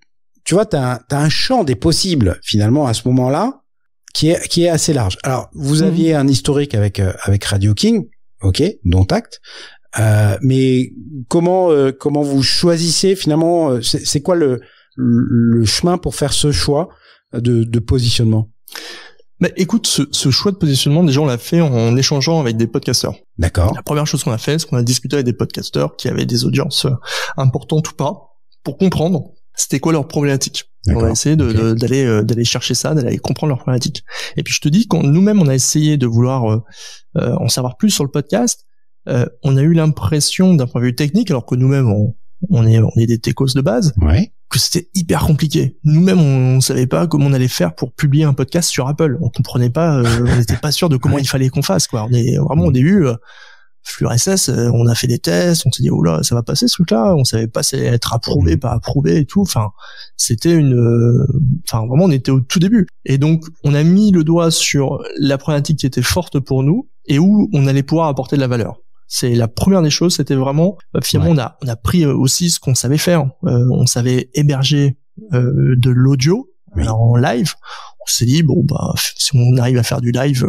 tu vois, t'as un champ des possibles finalement à ce moment-là. qui est assez large. Alors, vous aviez un historique avec Radio King, ok, dont acte. Mais comment vous choisissez finalement, c'est quoi le chemin pour faire ce choix de positionnement? Écoute, ce choix de positionnement, déjà on l'a fait en échangeant avec des podcasteurs. D'accord. La première chose qu'on a fait, c'est qu'on a discuté avec des podcasteurs qui avaient des audiences importantes ou pas, pour comprendre c'était quoi leur problématique. On a essayé d'aller chercher ça, d'aller comprendre leur problématique. Et puis je te dis, quand nous-mêmes on a essayé de vouloir en savoir plus sur le podcast, on a eu l'impression d'un point de vue technique, alors que nous-mêmes on est des techos de base, que c'était hyper compliqué. Nous-mêmes on savait pas comment on allait faire pour publier un podcast sur Apple. On comprenait pas, on n'était pas sûr de comment il fallait qu'on fasse, quoi. On est vraiment au début, flux RSS, on a fait des tests, on s'est dit oh là ça va passer ce truc-là, on savait pas si ça allait être approuvé, pas approuvé et tout. Enfin, c'était vraiment on était au tout début. Et donc on a mis le doigt sur la problématique qui était forte pour nous et où on allait pouvoir apporter de la valeur. C'est la première des choses, c'était vraiment finalement on a pris aussi ce qu'on savait faire. On savait héberger de l'audio en live. On s'est dit bon si on arrive à faire du live,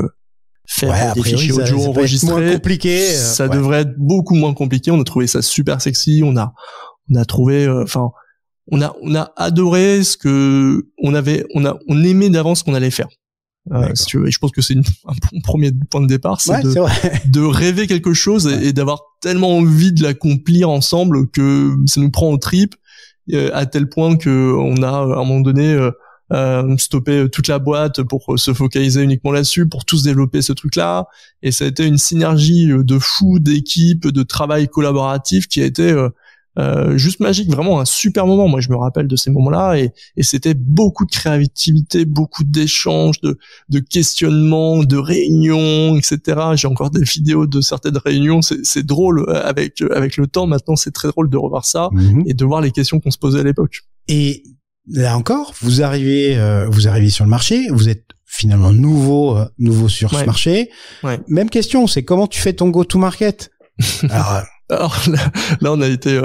faire des fichiers audio enregistrés, ça devrait être beaucoup moins compliqué. On a trouvé ça super sexy. On a trouvé, on a adoré ce que on aimait d'avance ce qu'on allait faire. Si tu veux, et je pense que c'est un bon premier point de départ, c'est de rêver quelque chose et d'avoir tellement envie de l'accomplir ensemble que ça nous prend aux tripes, à tel point que on a à un moment donné stoppé toute la boîte pour se focaliser uniquement là-dessus, pour tous développer ce truc-là. Et ça a été une synergie de fou, d'équipe, de travail collaboratif qui a été juste magique, vraiment un super moment. Moi je me rappelle de ces moments-là et c'était beaucoup de créativité, beaucoup d'échanges, de questionnements, de réunions, etc. J'ai encore des vidéos de certaines réunions, c'est drôle avec le temps maintenant, c'est très drôle de revoir ça et de voir les questions qu'on se posait à l'époque. Et là encore, vous arrivez sur le marché, vous êtes finalement nouveau sur ce marché. Même question, c'est comment tu fais ton go-to-market? Alors là on a été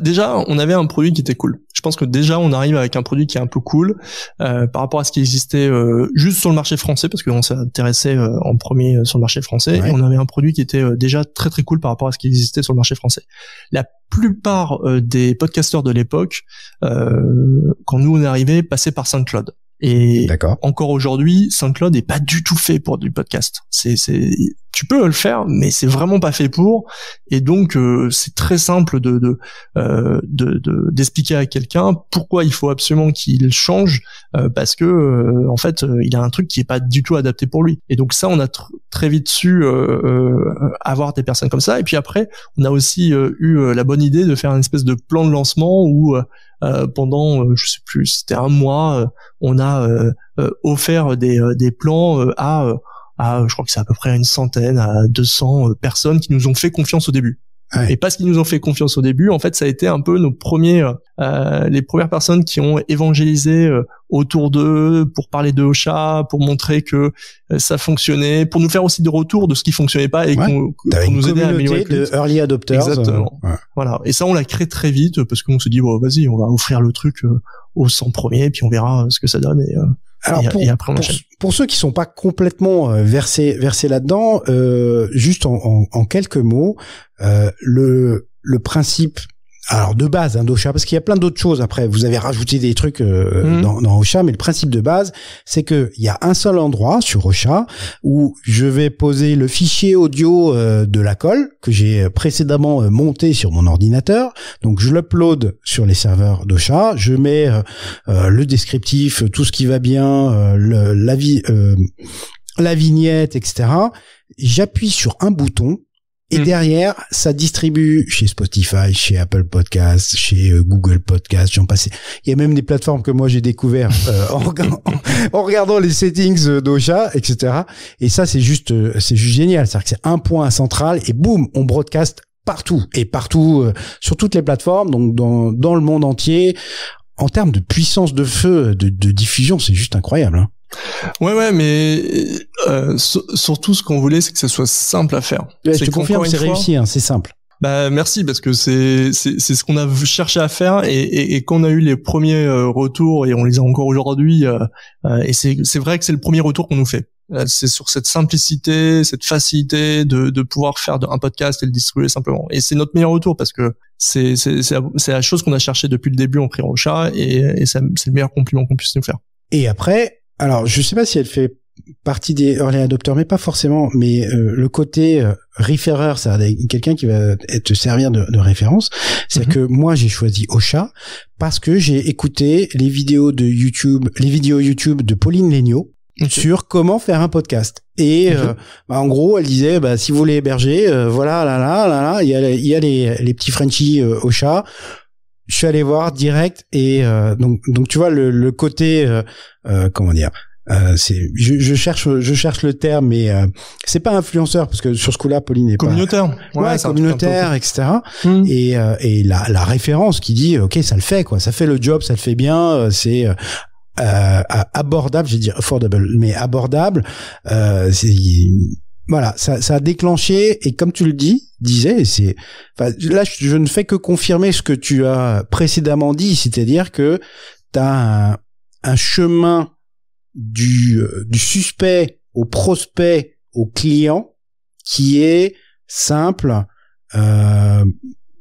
déjà on avait un produit qui était cool. Je pense que déjà on arrive avec un produit qui est un peu cool par rapport à ce qui existait juste sur le marché français, parce qu'on s'est intéressé en premier sur le marché français et on avait un produit qui était déjà très très cool par rapport à ce qui existait sur le marché français. La plupart des podcasteurs de l'époque, quand nous on est arrivé, passaient par SoundCloud. Et encore aujourd'hui, SoundCloud n'est pas du tout fait pour du podcast. Tu peux le faire, mais c'est vraiment pas fait pour. Et donc, c'est très simple d'expliquer à quelqu'un pourquoi il faut absolument qu'il change, parce que en fait, il a un truc qui est pas du tout adapté pour lui. Et donc ça, on a très vite su avoir des personnes comme ça. Et puis après, on a aussi eu la bonne idée de faire une espèce de plan de lancement où pendant, je sais plus, c'était un mois, on a offert des plans à je crois que c'est à peu près 100 à 200 personnes qui nous ont fait confiance au début. Et parce qu'ils nous ont fait confiance au début, en fait, ça a été un peu les premières personnes qui ont évangélisé autour d'eux pour parler de Ocha, pour montrer que ça fonctionnait, pour nous faire aussi des retours de ce qui fonctionnait pas et pour nous aider à améliorer. De early adopters. Exactement. Voilà. Et ça, on l'a créé très vite parce qu'on se dit bon, vas-y, on va offrir le truc aux 100 premiers, puis on verra ce que ça donne. Alors et après pour ceux qui sont pas complètement versés là-dedans, juste en quelques mots, le principe, alors de base d'Ocha, parce qu'il y a plein d'autres choses après, vous avez rajouté des trucs dans Ocha, mais le principe de base, c'est que il y a un seul endroit sur Ocha où je vais poser le fichier audio de la colle que j'ai précédemment monté sur mon ordinateur. Donc je l'upload sur les serveurs d'Ocha, je mets le descriptif, tout ce qui va bien, la vignette, etc. J'appuie sur un bouton. Et derrière, ça distribue chez Spotify, chez Apple Podcasts, chez Google Podcasts, j'en passe. Il y a même des plateformes que moi j'ai découvert en regardant les settings d'Ocha, etc. Et ça, c'est juste génial. C'est-à-dire que c'est un point central et boum, on broadcast partout sur toutes les plateformes, donc dans le monde entier. En termes de puissance de feu, de diffusion, c'est juste incroyable, hein. Ouais, mais surtout ce qu'on voulait, c'est que ça soit simple à faire. Je te confirme, c'est réussi, hein, c'est simple. Bah merci, parce que c'est ce qu'on a cherché à faire, et quand on a eu les premiers retours, et on les a encore aujourd'hui, et c'est vrai que c'est le premier retour qu'on nous fait. C'est sur cette simplicité, cette facilité de pouvoir faire un podcast et le distribuer simplement. Et c'est notre meilleur retour, parce que c'est la chose qu'on a cherché depuis le début en créant Ocha, et c'est le meilleur compliment qu'on puisse nous faire. Et après, alors je sais pas si elle fait partie des early adopters, mais pas forcément, mais le côté référeur, c'est-à-dire quelqu'un qui va te servir de référence, c'est que moi j'ai choisi Ocha parce que j'ai écouté les vidéos YouTube de Pauline Léniaud sur comment faire un podcast. Et en gros, elle disait, si vous voulez héberger, voilà, là, il y a les petits Frenchies Ocha. Je suis allé voir direct, et donc tu vois le côté comment dire, je cherche le terme, mais c'est pas influenceur, parce que sur ce coup-là Pauline est communautaire. Ouais, communautaire, etc. Et la référence qui dit ok, ça le fait, quoi, ça fait le job, ça le fait bien, c'est abordable, j'ai dit affordable, mais abordable, voilà, ça a déclenché, et comme tu le disais, là je ne fais que confirmer ce que tu as précédemment dit, c'est-à-dire que t'as un chemin du suspect au prospect au client qui est simple,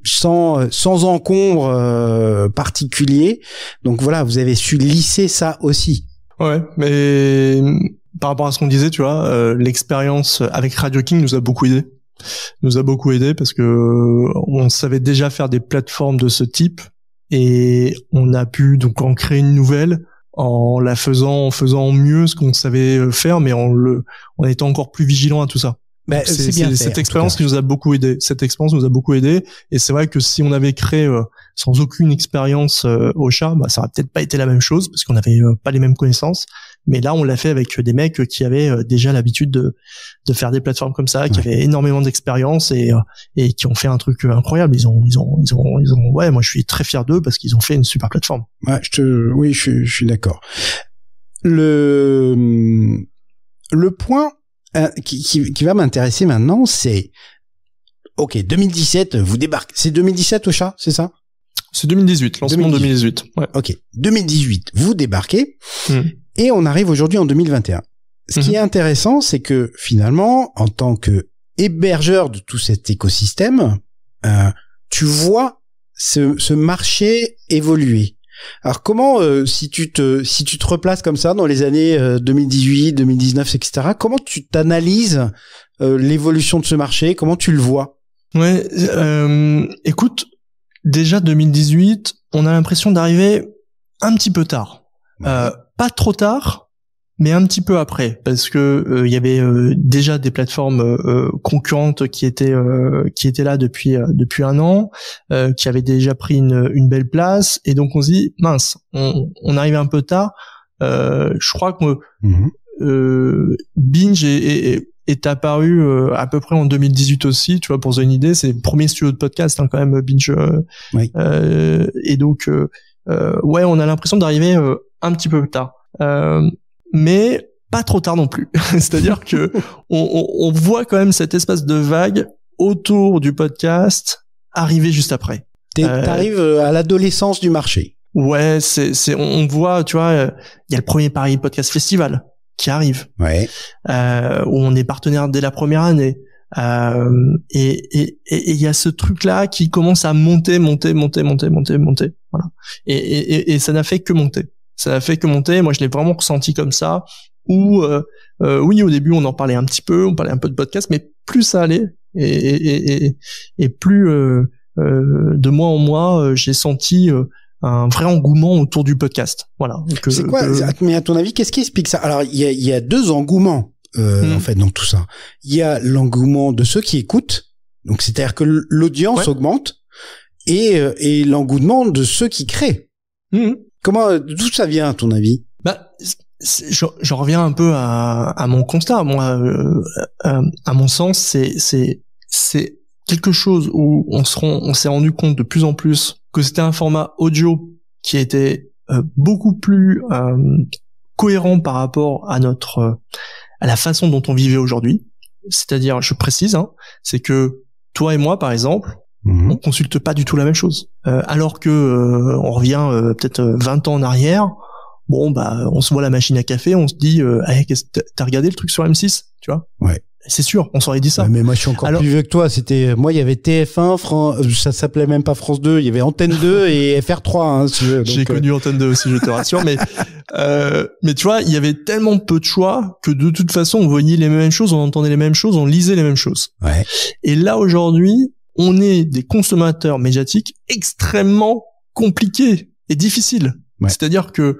sans encombre particulier. Donc voilà, vous avez su lisser ça aussi. Ouais, mais par rapport à ce qu'on disait, tu vois, l'expérience avec Radio King nous a beaucoup aidé parce que on savait déjà faire des plateformes de ce type, et on a pu donc en créer une nouvelle en faisant mieux ce qu'on savait faire, mais en étant encore plus vigilant à tout ça. C'est bien fait, cette expérience qui nous a beaucoup aidé. Cette expérience nous a beaucoup aidé, et c'est vrai que si on avait créé sans aucune expérience Ocha, ça aurait peut-être pas été la même chose, parce qu'on n'avait pas les mêmes connaissances. Mais là, on l'a fait avec des mecs qui avaient déjà l'habitude de faire des plateformes comme ça, qui avaient énormément d'expérience, et qui ont fait un truc incroyable. Ils ont ouais, moi je suis très fier d'eux parce qu'ils ont fait une super plateforme. Ouais, je suis d'accord. Le point qui va m'intéresser maintenant, c'est ok, 2017, vous débarquez. C'est 2017 Ocha, c'est ça? C'est 2018, lancement 2018. Ouais. Ok, 2018, vous débarquez. Et on arrive aujourd'hui en 2021. Ce qui est intéressant, c'est que finalement, en tant que hébergeur de tout cet écosystème, tu vois ce marché évoluer. Alors comment, si tu te replaces comme ça dans les années 2018, 2019, etc., comment tu t'analyses l'évolution de ce marché? Comment tu le vois? Ouais, écoute, déjà 2018, on a l'impression d'arriver un petit peu tard. Pas trop tard, mais un petit peu après, parce que il y avait déjà des plateformes concurrentes qui étaient là depuis un an, qui avaient déjà pris une belle place, et donc on se dit mince, on arrive un peu tard. Je crois que Binge est apparu à peu près en 2018 aussi, tu vois, pour donner une idée, c'est le premier studio de podcast quand même, Binge. Oui. Et donc ouais, on a l'impression d'arriver un petit peu tard, mais pas trop tard non plus. C'est-à-dire que on voit quand même cette espèce de vague autour du podcast arriver juste après. T'arrives à l'adolescence du marché. Ouais, on voit, tu vois, il y a le premier Paris Podcast Festival qui arrive, ouais, où on est partenaire dès la première année. Et il y a ce truc-là qui commence à monter. Voilà. Et ça n'a fait que monter. Moi, je l'ai vraiment ressenti comme ça, où, oui, au début, on en parlait un petit peu, on parlait un peu de podcast, mais plus ça allait, et plus, de mois en mois, j'ai senti, un vrai engouement autour du podcast. Voilà. C'est quoi, mais à ton avis, qu'est-ce qui explique ça? Alors, il y a deux engouements. En fait, dans tout ça, il y a l'engouement de ceux qui écoutent, donc c'est-à-dire que l'audience augmente, et l'engouement de ceux qui créent. Comment, d'où ça vient à ton avis? Je reviens un peu à mon constat. Moi, à mon sens, c'est quelque chose où on s'est rendu compte de plus en plus que c'était un format audio qui était beaucoup plus cohérent par rapport à à la façon dont on vivait aujourd'hui. C'est-à-dire, je précise, c'est que toi et moi, par exemple, On consulte pas du tout la même chose. Alors que on revient peut-être 20 ans en arrière, bon bah on se voit la machine à café, on se dit hey, t'as regardé le truc sur M6, tu vois? Ouais. C'est sûr, on s'aurait dit ça. Ouais, mais moi je suis encore plus vieux que toi, moi il y avait TF1, ça s'appelait même pas France 2, il y avait Antenne 2 et FR3 hein, si tu veux, J'ai connu Antenne 2 aussi, je te rassure, mais tu vois, il y avait tellement peu de choix que de toute façon on voyait les mêmes choses, on entendait les mêmes choses, on lisait les mêmes choses. Ouais. Et là aujourd'hui, on est des consommateurs médiatiques extrêmement compliqués et difficiles. Ouais. C'est-à-dire que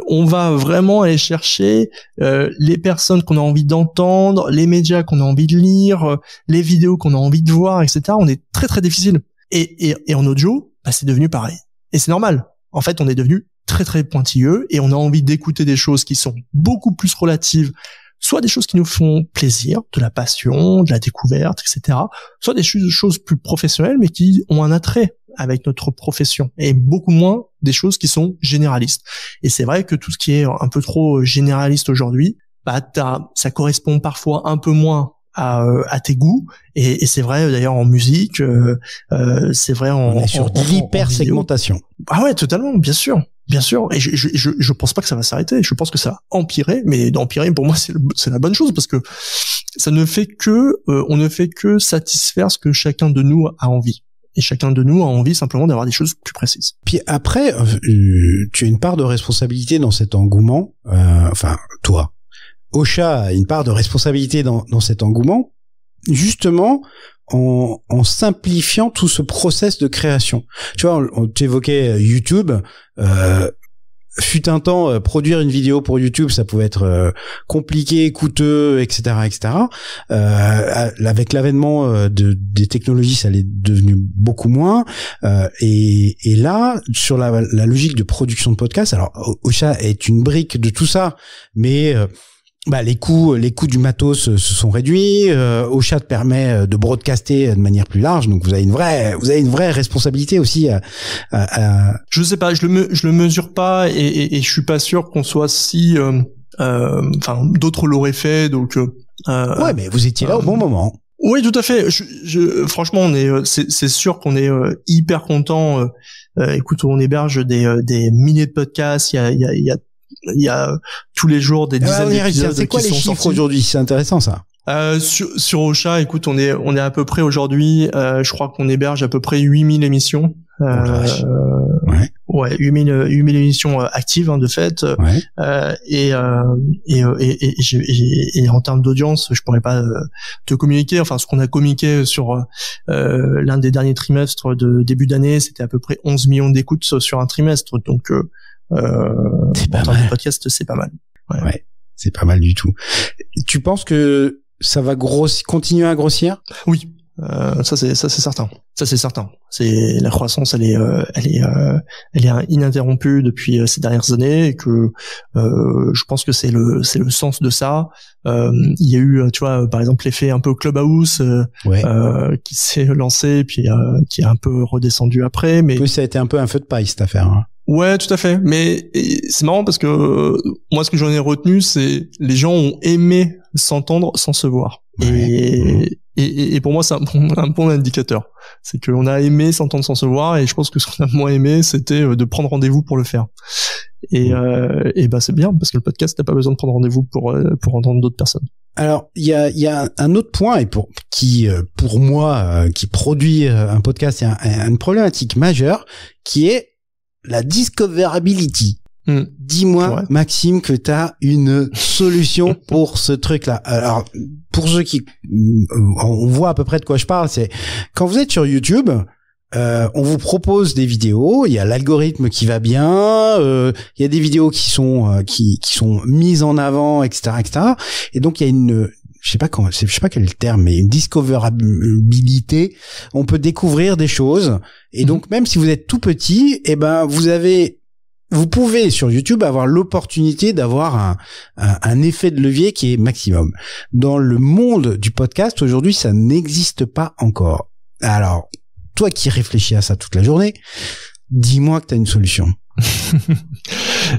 on va vraiment aller chercher les personnes qu'on a envie d'entendre, les médias qu'on a envie de lire, les vidéos qu'on a envie de voir, etc. On est très très difficile. Et en audio, bah, c'est devenu pareil. Et c'est normal. En fait, on est devenu très très pointilleux et on a envie d'écouter des choses qui sont beaucoup plus relatives, soit des choses qui nous font plaisir, de la passion, de la découverte, etc. Soit des choses plus professionnelles mais qui ont un attrait avec notre profession et beaucoup moins des choses qui sont généralistes. Et c'est vrai que tout ce qui est un peu trop généraliste aujourd'hui, bah ça correspond parfois un peu moins à tes goûts et c'est vrai d'ailleurs en musique, c'est vrai on est sur l'hyper-segmentation. Ah ouais, totalement, bien sûr. Bien sûr, et je pense pas que ça va s'arrêter. Je pense que ça va empirer, mais d'empirer pour moi c'est la bonne chose parce que ça ne fait que on ne fait que satisfaire ce que chacun de nous a envie. Et chacun de nous a envie simplement d'avoir des choses plus précises. Puis après, tu as une part de responsabilité dans cet engouement. Enfin, toi, Ocha a une part de responsabilité dans cet engouement, justement en simplifiant tout ce process de création. Tu vois, tu évoquais YouTube. Fut un temps, produire une vidéo pour YouTube, ça pouvait être compliqué, coûteux, etc., etc. Avec l'avènement des technologies, ça l'est devenu beaucoup moins. Et là, sur la logique de production de podcast, alors Ocha est une brique de tout ça, mais les coûts du matos se sont réduits. Ocha te permet de broadcaster de manière plus large, donc vous avez une vraie responsabilité aussi. Je sais pas, je le mesure pas et je suis pas sûr qu'on soit si. Enfin, d'autres l'auraient fait, donc. Ouais, mais vous étiez là au bon moment. Oui, tout à fait. Franchement, c'est sûr qu'on est hyper content. Écoute, on héberge des milliers de podcasts. Il y a tous les jours des dizaines d'épisodes. C'est quoi les chiffres aujourd'hui? C'est intéressant ça. Sur Ocha, écoute, on est à peu près aujourd'hui, je crois qu'on héberge à peu près 8000 émissions. Ouais, 8000 émissions actives de fait. Ouais. Et en termes d'audience, je pourrais pas te communiquer. Enfin, ce qu'on a communiqué sur l'un des derniers trimestres de début d'année, c'était à peu près 11 millions d'écoutes sur un trimestre. Donc c'est pas en termes mal. de podcast, c'est pas mal. Ouais, c'est pas mal du tout. Tu penses que ça va continuer à grossir? Oui. Ça c'est certain. Ça c'est certain. C'est la croissance, elle est ininterrompue depuis ces dernières années et que je pense que c'est le sens de ça. Il y a eu, tu vois, par exemple l'effet un peu Clubhouse qui s'est lancé puis qui est un peu redescendu après. Mais ça a été un peu un feu de paille cette affaire. Hein. Ouais, tout à fait. Mais c'est marrant parce que moi, ce que j'en ai retenu, c'est les gens ont aimé s'entendre sans se voir. Ouais. Et pour moi, c'est un bon indicateur. C'est qu'on a aimé s'entendre sans se voir, et je pense que ce qu'on a moins aimé, c'était de prendre rendez-vous pour le faire. Et bah c'est bien parce que le podcast, t'as pas besoin de prendre rendez-vous pour entendre d'autres personnes. Alors il y a un autre point pour moi qui produit un podcast, il y a une problématique majeure qui est la discoverability. Dis-moi, Maxime, que t'as une solution pour ce truc-là. Alors, pour ceux qui, on voit à peu près de quoi je parle, c'est quand vous êtes sur YouTube, on vous propose des vidéos, il y a l'algorithme qui va bien, il y a des vidéos qui sont mises en avant, etc., etc. Et donc il y a je sais pas quel est le terme, mais une discoverabilité. On peut découvrir des choses. Et donc, même si vous êtes tout petit, vous pouvez sur YouTube avoir l'opportunité d'avoir un effet de levier qui est maximum. Dans le monde du podcast aujourd'hui, ça n'existe pas encore. Alors, toi qui réfléchis à ça toute la journée, dis-moi que tu as une solution.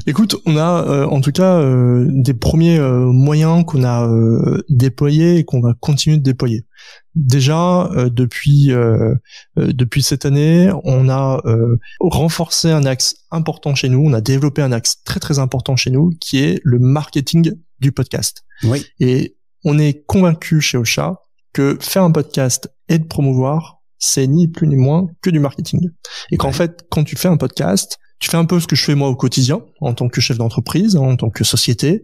Écoute, on a en tout cas des premiers moyens qu'on a déployés et qu'on va continuer de déployer. Déjà, depuis cette année, on a renforcé un axe important chez nous. On a développé un axe très très important chez nous, qui est le marketing du podcast. Oui. Et on est convaincu chez Ocha que faire un podcast et de promouvoir, c'est ni plus ni moins que du marketing. Et qu'en fait, quand tu fais un podcast, tu fais un peu ce que je fais moi au quotidien, en tant que chef d'entreprise, en tant que société.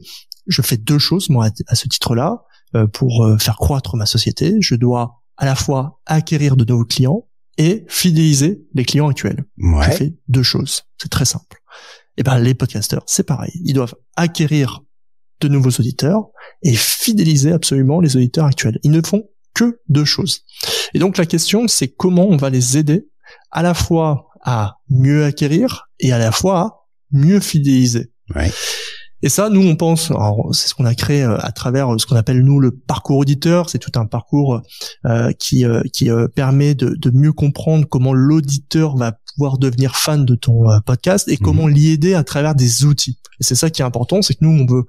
Je fais deux choses, moi, à ce titre-là. Pour faire croître ma société, je dois à la fois acquérir de nouveaux clients et fidéliser les clients actuels. Ouais. Je fais deux choses. C'est très simple. Et ben, les podcasteurs, c'est pareil. Ils doivent acquérir de nouveaux auditeurs et fidéliser absolument les auditeurs actuels. Ils ne font que deux choses. Et donc, la question, c'est comment on va les aider à la fois à mieux acquérir et à la fois à mieux fidéliser. Ouais. Et ça, nous, on pense, alors, c'est ce qu'on a créé à travers ce qu'on appelle, nous, le parcours auditeur. C'est tout un parcours qui permet de mieux comprendre comment l'auditeur va pouvoir devenir fan de ton podcast et comment l'y aider à travers des outils. Et c'est ça qui est important, c'est que nous, on veut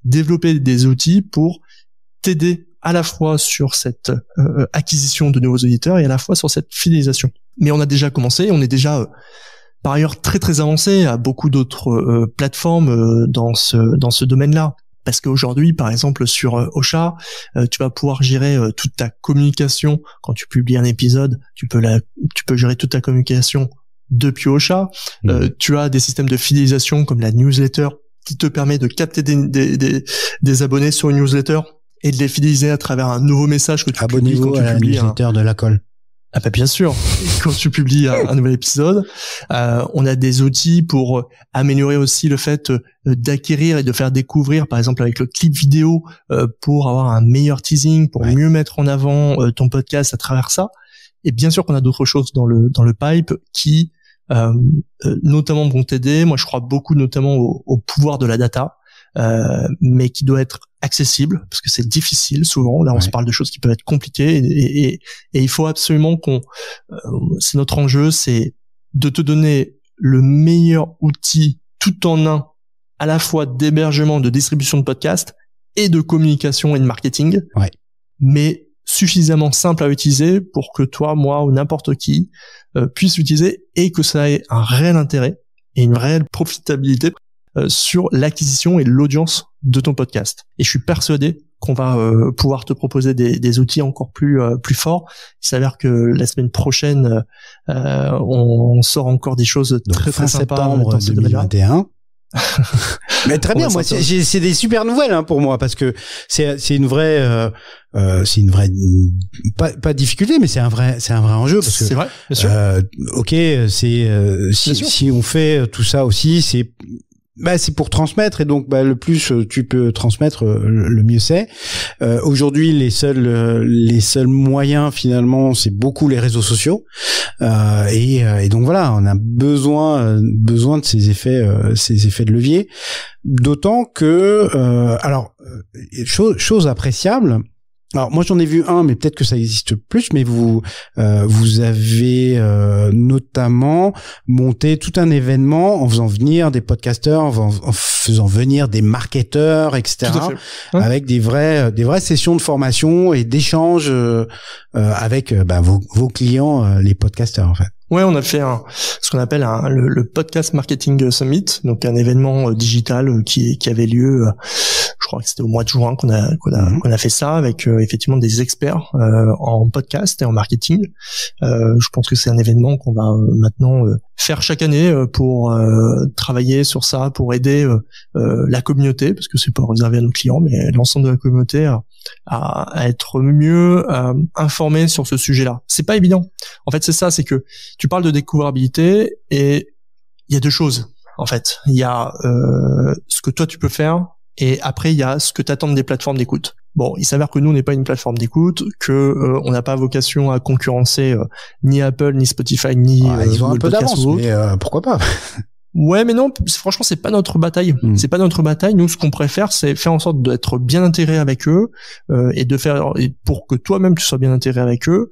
développer des outils pour t'aider à la fois sur cette acquisition de nouveaux auditeurs et à la fois sur cette fidélisation. Mais on a déjà commencé, on est déjà... par ailleurs très très avancé à beaucoup d'autres plateformes dans ce domaine-là. Parce qu'aujourd'hui, par exemple, sur Ocha, tu vas pouvoir gérer toute ta communication. Quand tu publies un épisode, tu peux gérer toute ta communication depuis Ocha. Tu as des systèmes de fidélisation comme la newsletter qui te permet de capter des abonnés sur une newsletter et de les fidéliser à travers un nouveau message que tu publies quand tu publies. Abonnez-vous à la newsletter de la colle. Ah bah bien sûr, quand tu publies un nouvel épisode, on a des outils pour améliorer aussi le fait d'acquérir et de faire découvrir, par exemple avec le clip vidéo, pour avoir un meilleur teasing, pour mieux mettre en avant ton podcast à travers ça. Et bien sûr qu'on a d'autres choses dans le pipe qui notamment vont t'aider. Moi je crois beaucoup notamment au pouvoir de la data. Mais qui doit être accessible parce que c'est difficile souvent. Là, on se parle de choses qui peuvent être compliquées et il faut absolument c'est notre enjeu, c'est de te donner le meilleur outil tout en un, à la fois d'hébergement, de distribution de podcast et de communication et de marketing, mais suffisamment simple à utiliser pour que toi, moi ou n'importe qui puisse l'utiliser et que ça ait un réel intérêt et une réelle profitabilité sur l'acquisition et l'audience de ton podcast. Et je suis persuadé qu'on va pouvoir te proposer des outils encore plus forts. Il s'avère que la semaine prochaine, on sort encore des choses très très sympas dans ce domaine-là. 2021. Mais très bien, moi c'est des super nouvelles pour moi parce que c'est une vraie pas difficulté mais c'est un vrai enjeu parce que c'est vrai, bien sûr. OK, si on fait tout ça aussi, c'est pour transmettre et donc le plus tu peux transmettre le mieux c'est. Aujourd'hui les seuls moyens finalement c'est beaucoup les réseaux sociaux et donc voilà, on a besoin de ces effets de levier, d'autant que chose appréciable. Alors moi j'en ai vu un, mais peut-être que ça existe plus. Mais vous avez notamment monté tout un événement en faisant venir des podcasteurs, en faisant venir des marketeurs, etc. Avec des vraies sessions de formation et d'échange avec vos clients, les podcasteurs en fait. Ouais, on a fait ce qu'on appelle le Podcast Marketing Summit, donc un événement digital qui avait lieu, je crois que c'était au mois de juin qu'on a fait ça avec effectivement des experts en podcast et en marketing. Je pense que c'est un événement qu'on va maintenant faire chaque année pour travailler sur ça, pour aider la communauté, parce que c'est pas réservé à nos clients, mais l'ensemble de la communauté à être mieux informé sur ce sujet-là. C'est pas évident. En fait, c'est ça, c'est que tu parles de découvrabilité et il y a deux choses. En fait, il y a ce que toi tu peux faire et après il y a ce que t'attendent des plateformes d'écoute. Bon, il s'avère que nous on n'est pas une plateforme d'écoute, que on n'a pas vocation à concurrencer ni Apple, ni Spotify, ni ils ont un peu d'avance, mais pourquoi pas. Ouais, mais non, franchement, c'est pas notre bataille. C'est pas notre bataille. Nous, ce qu'on préfère, c'est faire en sorte d'être bien intégré avec eux et pour que toi-même tu sois bien intégré avec eux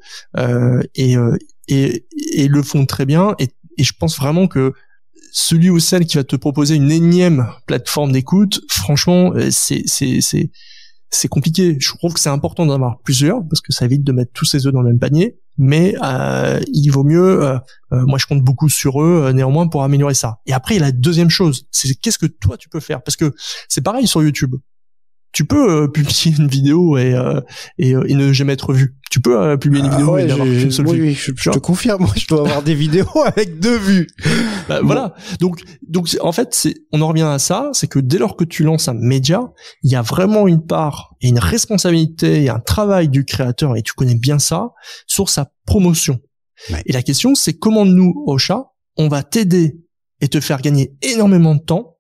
et le font très bien. Et je pense vraiment que celui ou celle qui va te proposer une énième plateforme d'écoute, franchement, c'est c'est compliqué. Je trouve que c'est important d'en avoir plusieurs parce que ça évite de mettre tous ses œufs dans le même panier. Mais il vaut mieux. Moi, je compte beaucoup sur eux néanmoins pour améliorer ça. Et après, il y a la deuxième chose, c'est qu'est-ce que toi tu peux faire, parce que c'est pareil sur YouTube. Tu peux publier une vidéo et ne jamais être vu. Tu peux publier une vidéo et n'avoir qu'une seule vue. Oui, je te confirme. Moi, je dois avoir des vidéos avec 2 vues. Bah, bon. Voilà. Donc, en fait, on en revient à ça. C'est que dès lors que tu lances un média, il y a vraiment une part et une responsabilité et un travail du créateur, et tu connais bien ça, sur sa promotion. Ouais. Et la question, c'est comment nous, Ocha, on va t'aider et te faire gagner énormément de temps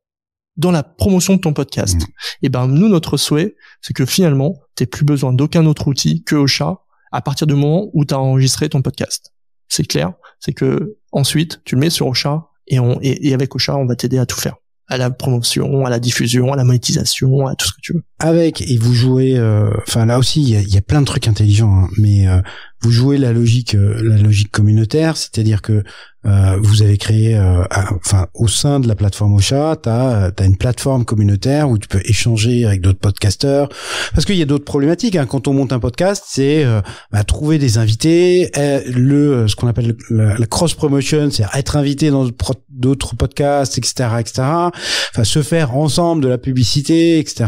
dans la promotion de ton podcast. Et ben, nous, notre souhait, c'est que finalement, t'aies plus besoin d'aucun autre outil que Ocha à partir du moment où t'as enregistré ton podcast. C'est clair. C'est que ensuite, tu le mets sur Ocha et avec Ocha, on va t'aider à tout faire. À la promotion, à la diffusion, à la monétisation, à tout ce que tu veux. Et vous jouez, là aussi, il y a plein de trucs intelligents, hein, mais vous jouez la logique communautaire, c'est-à-dire que vous avez créé, au sein de la plateforme Ocha, t'as une plateforme communautaire où tu peux échanger avec d'autres podcasteurs, parce qu'il y a d'autres problématiques. Hein. Quand on monte un podcast, c'est trouver des invités, ce qu'on appelle la cross promotion, c'est être invité dans d'autres podcasts, etc., etc. Enfin, se faire ensemble de la publicité, etc.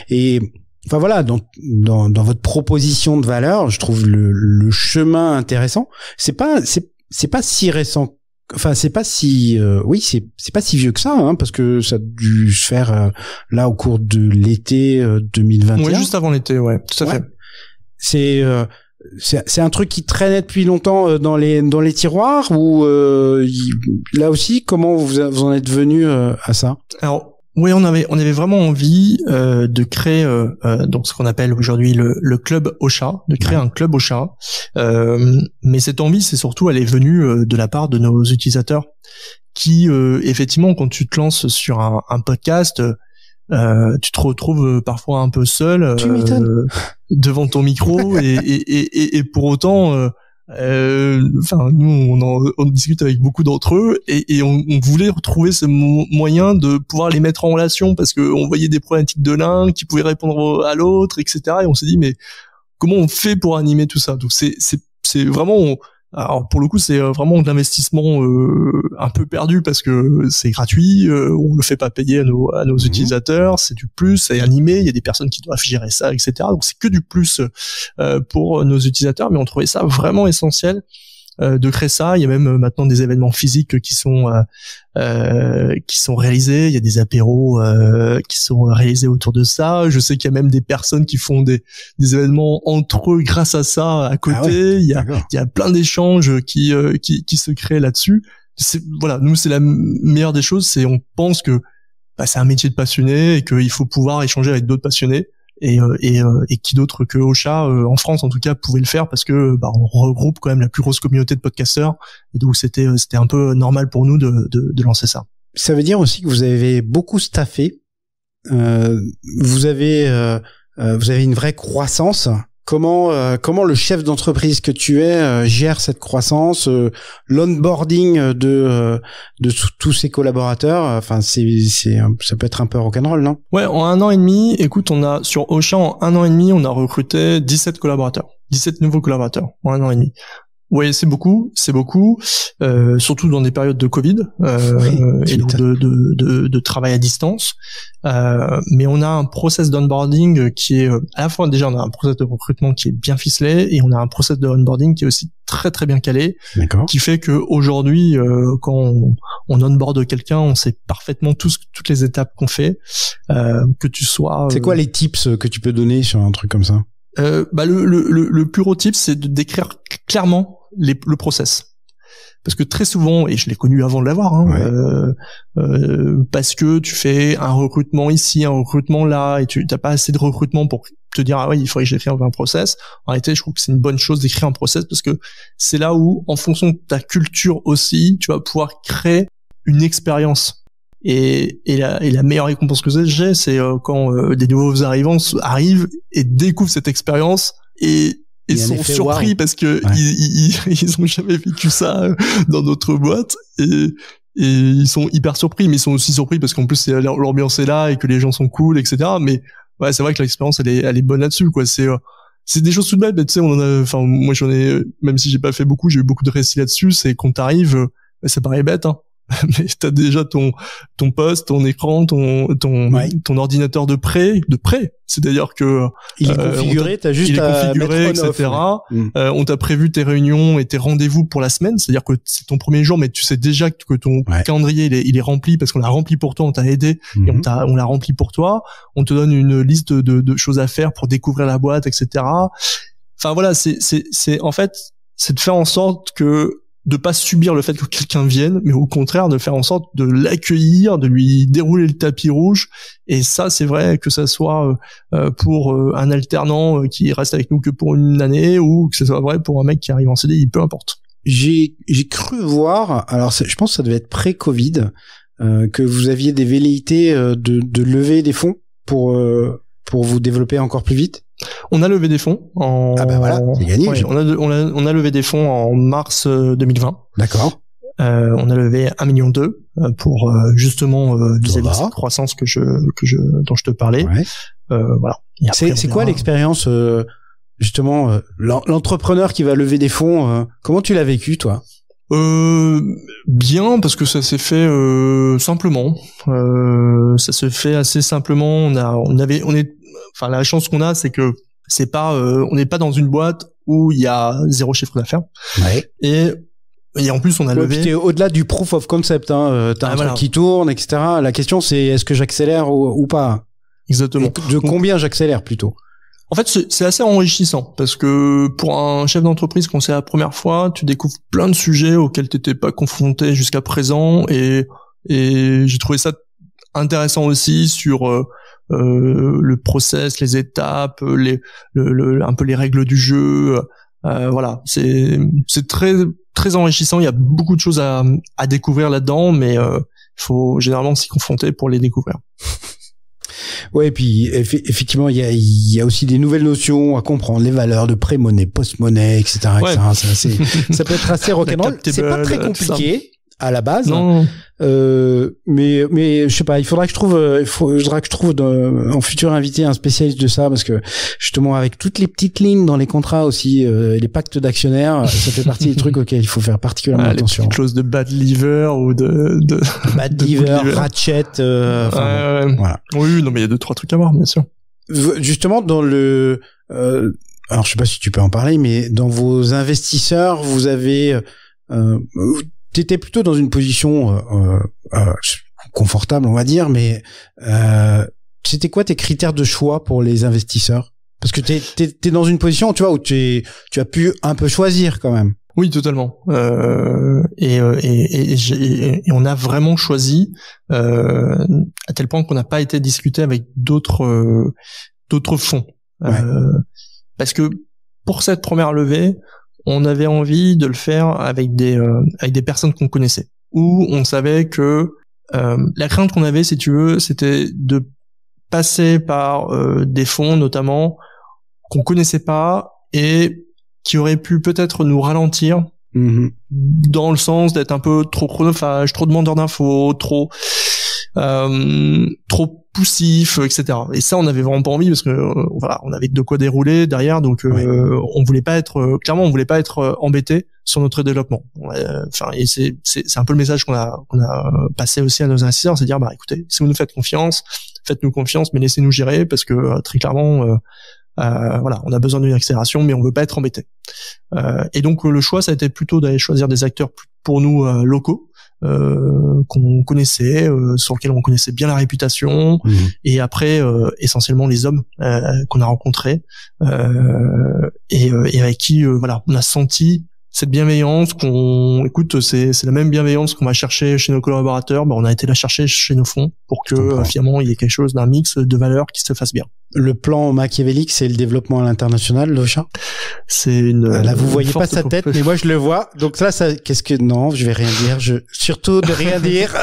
Et enfin voilà, dans votre proposition de valeur, je trouve le chemin intéressant. C'est pas si récent. Enfin, c'est pas si c'est pas si vieux que ça, hein, parce que ça a dû se faire là au cours de l'été 2021. Oui, juste avant l'été, ouais, tout à fait. C'est un truc qui traînait depuis longtemps dans les tiroirs, ou là aussi, comment vous en êtes venu à ça? Alors oui, on avait vraiment envie de créer donc ce qu'on appelle aujourd'hui le club Ocha, de créer un club Ocha. Mais cette envie, elle est venue de la part de nos utilisateurs qui effectivement, quand tu te lances sur un podcast, tu te retrouves parfois un peu seul devant ton micro et pour autant nous on discute avec beaucoup d'entre eux et on voulait retrouver ce moyen de pouvoir les mettre en relation, parce que on voyait des problématiques de l'un qui pouvaient répondre à l'autre, etc. Et on s'est dit, mais comment on fait pour animer tout ça? Donc c'est vraiment, alors pour le coup c'est vraiment de l'investissement un peu perdu, parce que c'est gratuit, on le fait pas payer à nos utilisateurs, c'est du plus, c'est animé, il y a des personnes qui doivent gérer ça, etc. Donc c'est que du plus pour nos utilisateurs, mais on trouvait ça vraiment essentiel de créer ça. Il y a même maintenant des événements physiques qui sont réalisés, il y a des apéros qui sont réalisés autour de ça. Je sais qu'il y a même des personnes qui font des événements entre eux grâce à ça à côté. Ah ouais, il y a plein d'échanges qui se créent là-dessus. Nous c'est la meilleure des choses, c'est on pense que c'est un métier de passionné et qu'il faut pouvoir échanger avec d'autres passionnés. Et qui d'autre que Ocha en France en tout cas pouvait le faire, parce que on regroupe quand même la plus grosse communauté de podcasteurs, et donc c'était un peu normal pour nous de lancer ça. Ça veut dire aussi que vous avez beaucoup staffé, vous avez une vraie croissance. Comment le chef d'entreprise que tu es gère cette croissance, l'onboarding de tous ses collaborateurs? Enfin, ça peut être un peu rock'n'roll, non? Ouais, en 1 an et demi, écoute, sur Ocha, en 1 an et demi, on a recruté 17 collaborateurs, 17 nouveaux collaborateurs en 1 an et demi. Oui, c'est beaucoup, surtout dans des périodes de Covid et donc de travail à distance. Mais on a un process d'onboarding qui est à la fois, déjà on a un process de recrutement qui est bien ficelé, et on a un process de onboarding qui est aussi très très bien calé. D'accord. Qui fait que aujourd'hui, quand on onboard quelqu'un, on sait parfaitement toutes les étapes qu'on fait, que tu sois. C'est quoi les tips que tu peux donner sur un truc comme ça? Le plus gros tip, c'est de décrire clairement le process, parce que très souvent, et je l'ai connu avant de l'avoir, parce que tu fais un recrutement ici, un recrutement là, et tu t'as pas assez de recrutement pour te dire il faudrait que j'écrive un process. En réalité, je trouve que c'est une bonne chose d'écrire un process, parce que c'est là où, en fonction de ta culture aussi, tu vas pouvoir créer une expérience. Et la meilleure récompense que j'ai, c'est quand des nouveaux arrivants arrivent et découvrent cette expérience et sont surpris, wow, parce que ils ont jamais vécu ça dans notre boîte, et ils sont hyper surpris, mais ils sont aussi surpris parce qu'en plus l'ambiance est là et que les gens sont cool, etc. Mais ouais, c'est vrai que l'expérience elle est bonne là-dessus, quoi. C'est des choses tout de même, mais tu sais, moi j'en ai, même si j'ai pas fait beaucoup, j'ai eu beaucoup de récits là-dessus. C'est quand t'arrives, ça paraît bête, hein. Mais t'as déjà ton poste, ton écran, ton ordinateur de prêt. C'est-à-dire que il est configuré, t'as juste à mettre on, etc. Ouais. On t'a prévu tes réunions et tes rendez-vous pour la semaine. C'est-à-dire que c'est ton premier jour, mais tu sais déjà que ton calendrier il est rempli parce qu'on l'a rempli pour toi, on t'a aidé et on l'a rempli pour toi. On te donne une liste de choses à faire pour découvrir la boîte, etc. Enfin voilà, c'est en fait, c'est de faire en sorte que de pas subir le fait que quelqu'un vienne, mais au contraire de faire en sorte de l'accueillir, de lui dérouler le tapis rouge. Et ça, c'est vrai que ça soit pour un alternant qui reste avec nous que pour une année, ou que ça soit vrai pour un mec qui arrive en CDI, peu importe. J'ai cru voir, alors je pense que ça devait être pré-Covid, que vous aviez des velléités de lever des fonds pour vous développer encore plus vite. On a levé des fonds Ah ben voilà, c'est gagné. Ouais, on a levé des fonds en mars 2020. D'accord. On a levé 1,2 million pour justement vis-à-vis de cette croissance dont je te parlais. Ouais. Voilà. C'est quoi l'expérience justement l'entrepreneur qui va lever des fonds, comment tu l'as vécu toi? Bien, parce que ça s'est fait simplement. Ça se fait assez simplement. Enfin, la chance qu'on a, c'est que c'est pas, on n'est pas dans une boîte où il y a 0 chiffre d'affaires. Ouais. Et en plus, on a levé. T'es au-delà du proof of concept, hein. T'as un truc qui tourne, etc. La question, c'est est-ce que j'accélère ou pas? Exactement. Et combien j'accélère plutôt? En fait, c'est assez enrichissant parce que pour un chef d'entreprise, quand c'est la première fois, tu découvres plein de sujets auxquels t'étais pas confronté jusqu'à présent, et j'ai trouvé ça intéressant aussi sur le process, les étapes, un peu les règles du jeu. Voilà, c'est très très enrichissant. Il y a beaucoup de choses à découvrir là-dedans, mais faut généralement s'y confronter pour les découvrir. Ouais, et puis effectivement, il y a aussi des nouvelles notions à comprendre, les valeurs de pré-monnaie, post-monnaie, etc. Ouais. Ça peut être assez rock'n'roll. C'est pas très compliqué à la base. Non. Mais je sais pas, il faudra que je trouve en futur invité un spécialiste de ça, parce que justement avec toutes les petites lignes dans les contrats aussi, les pactes d'actionnaires, ça fait partie des trucs auxquels il faut faire particulièrement attention. Les petites clauses de bad liver ou de bad liver, ratchet, voilà. Oui, non, mais il y a 2-3 trucs à voir, bien sûr. Justement, dans le alors je sais pas si tu peux en parler, mais dans vos investisseurs, vous avez t'étais plutôt dans une position confortable, on va dire, mais c'était quoi tes critères de choix pour les investisseurs? Parce que t'es dans une position, tu vois, où tu as pu un peu choisir quand même. Oui, totalement. Et on a vraiment choisi à tel point qu'on n'a pas été discuté avec d'autres fonds. Ouais. Parce que pour cette première levée, on avait envie de le faire avec des personnes qu'on connaissait, où on savait que la crainte qu'on avait, si tu veux, c'était de passer par des fonds notamment qu'on connaissait pas et qui auraient pu peut-être nous ralentir dans le sens d'être un peu trop chronophage, trop demandeur d'infos, trop poussif, etc. Et ça, on avait vraiment pas envie parce que voilà, on avait de quoi dérouler derrière, donc on voulait pas être embêté sur notre développement. Enfin, et c'est un peu le message qu'on a passé aussi à nos investisseurs, c'est dire bah écoutez, si vous nous faites confiance, faites-nous confiance, mais laissez-nous gérer parce que très clairement voilà, on a besoin d'une accélération, mais on veut pas être embêté. Et donc le choix, ça a été plutôt d'aller choisir des acteurs pour nous locaux. Qu'on connaissait, sur lesquels on connaissait bien la réputation, et après essentiellement les hommes qu'on a rencontrés et avec qui voilà, on a senti cette bienveillance c'est la même bienveillance qu'on va chercher chez nos collaborateurs, on a été la chercher chez nos fonds pour que finalement il y ait quelque chose d'un mix de valeurs qui se fasse bien. Le plan machiavélique, c'est le développement à l'international, Locha? C'est une là vous voyez pas sa tête, mais moi je le vois. Donc là non, je vais rien dire, surtout de rien dire.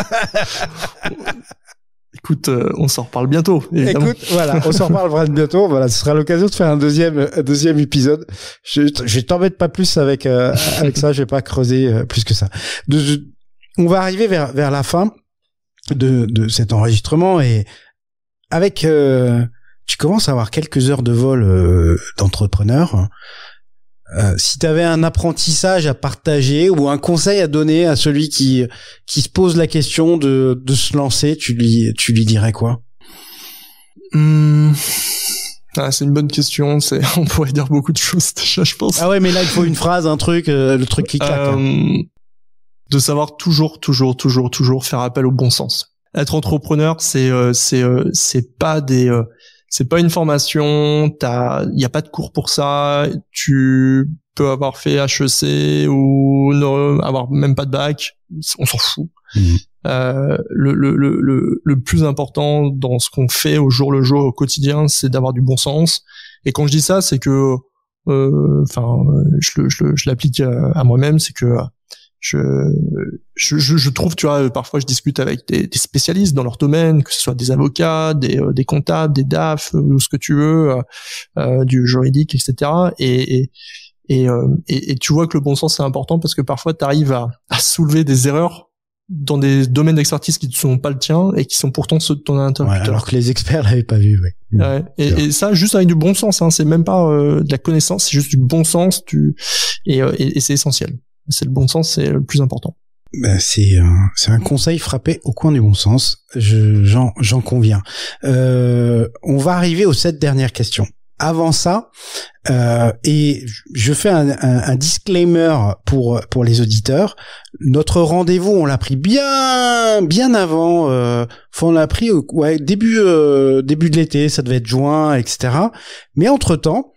Écoute, on s'en reparle bientôt, évidemment. Écoute, voilà, on s'en reparlera bientôt. Voilà, ce sera l'occasion de faire un deuxième épisode. Je t'embête pas plus avec ça, je vais pas creuser plus que ça. On va arriver vers la fin de cet enregistrement, et avec tu commences à avoir quelques heures de vol d'entrepreneur. Si tu avais un apprentissage à partager ou un conseil à donner à celui qui se pose la question de se lancer, tu lui dirais quoi? C'est une bonne question. On pourrait dire beaucoup de choses déjà, je pense. Ah ouais, mais là il faut une phrase, un truc, le truc qui claque. De savoir toujours faire appel au bon sens. Être entrepreneur, c'est pas une formation, il y a pas de cours pour ça, tu peux avoir fait HEC ou avoir même pas de bac, on s'en fout. Le plus important dans ce qu'on fait au jour le jour, au quotidien, c'est d'avoir du bon sens. Et quand je dis ça, c'est que je l'applique à moi-même, c'est que je trouve, tu vois, parfois je discute avec des spécialistes dans leur domaine, que ce soit des avocats, des comptables, des DAF, ou ce que tu veux, du juridique, etc. Et tu vois que le bon sens c'est important parce que parfois tu arrives à soulever des erreurs dans des domaines d'expertise qui ne sont pas le tien et qui sont pourtant ceux de ton interlocuteur. Ouais, alors que les experts l'avaient pas vu, ouais. Ouais. Et ça, juste avec du bon sens, hein, c'est même pas de la connaissance, c'est juste du bon sens, et c'est essentiel. C'est le bon sens, c'est le plus important. Ben c'est un conseil frappé au coin du bon sens. J'en conviens. On va arriver aux 7 dernières questions. Avant ça, et je fais un disclaimer pour les auditeurs. Notre rendez-vous, on l'a pris bien avant. On l'a pris début de l'été, ça devait être juin, etc. Mais entre-temps,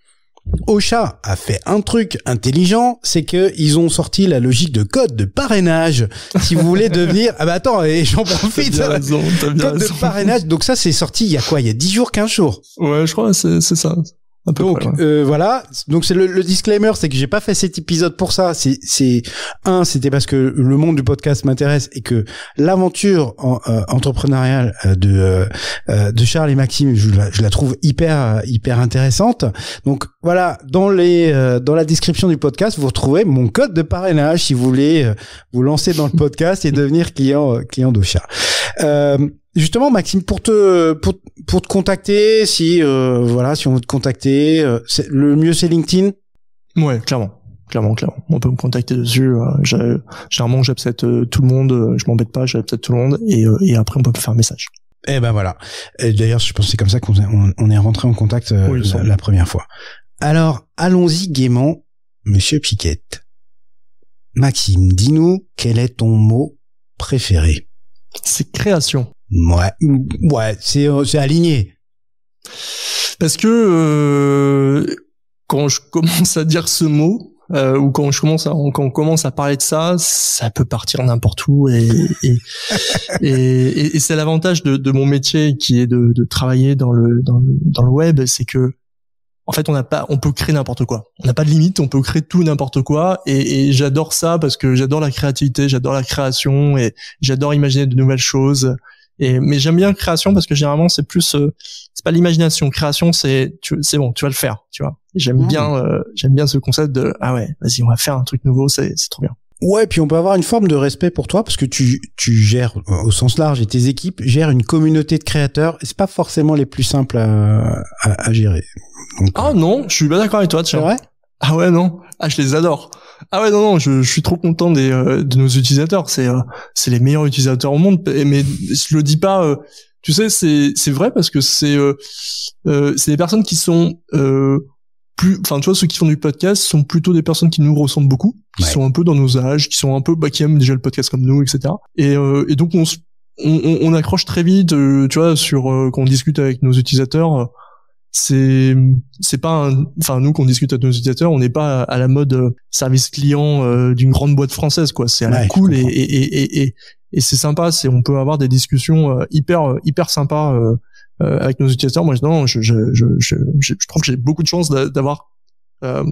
Ocha a fait un truc intelligent, c'est que ils ont sorti la logique de code de parrainage. Si vous voulez devenir, attends, et j'en profite. T'as bien code raison. de parrainage. Donc ça, c'est sorti il y a 10 jours, 15 jours. Ouais, je crois, c'est ça. Donc voilà, donc c'est le disclaimer, c'est que j'ai pas fait cet épisode pour ça. C'était parce que le monde du podcast m'intéresse et que l'aventure entrepreneuriale de Charles et Maxime, je la trouve hyper intéressante. Donc voilà, dans la description du podcast, vous retrouvez mon code de parrainage si vous voulez vous lancer dans le podcast et devenir client d'Ocha. Justement, Maxime, pour te contacter, si on veut te contacter, le mieux c'est LinkedIn. Ouais, clairement. On peut me contacter dessus. Généralement, j'accepte tout le monde. Je m'embête pas, j'accepte tout le monde. Et après, on peut me faire un message. Eh ben voilà. Et d'ailleurs, je pense que c'est comme ça qu'on est rentré en contact la première fois. Alors, allons-y gaiement, Monsieur Piquette. Maxime, dis-nous quel est ton mot préféré. C'est création. Ouais, c'est aligné. Parce que quand je commence à dire ce mot, ou quand on commence à parler de ça, ça peut partir n'importe où et c'est l'avantage de mon métier qui est de travailler dans le web, c'est que en fait on peut créer n'importe quoi. On n'a pas de limite, on peut créer tout n'importe quoi et j'adore ça parce que j'adore la créativité, j'adore la création et j'adore imaginer de nouvelles choses. Mais j'aime bien création parce que généralement c'est plus c'est pas l'imagination, création c'est bon, tu vas le faire, tu vois. Et j'aime bien ce concept de ouais, vas-y, on va faire un truc nouveau, c'est trop bien. Ouais, puis on peut avoir une forme de respect pour toi parce que tu gères au sens large et tes équipes gèrent une communauté de créateurs et c'est pas forcément les plus simples à gérer. Donc, non, je suis pas d'accord avec toi, tiens. C'est vrai? Ah ouais, non. Ah, je les adore. Ah ouais, non, je suis trop content de nos utilisateurs. C'est les meilleurs utilisateurs au monde. Mais je le dis pas, tu sais, c'est vrai parce que c'est des personnes qui sont, tu vois, ceux qui font du podcast sont plutôt des personnes qui nous ressemblent beaucoup, qui sont un peu dans nos âges, qui sont un peu, qui aiment déjà le podcast comme nous, etc. Et donc on accroche très vite, tu vois, quand on discute avec nos utilisateurs, c'est pas nous qu'on discute avec nos utilisateurs, on n'est pas à la mode service client d'une grande boîte française, quoi. C'est à la cool et c'est sympa, on peut avoir des discussions hyper sympas avec nos utilisateurs. Moi, non, je trouve que j'ai beaucoup de chance d'avoir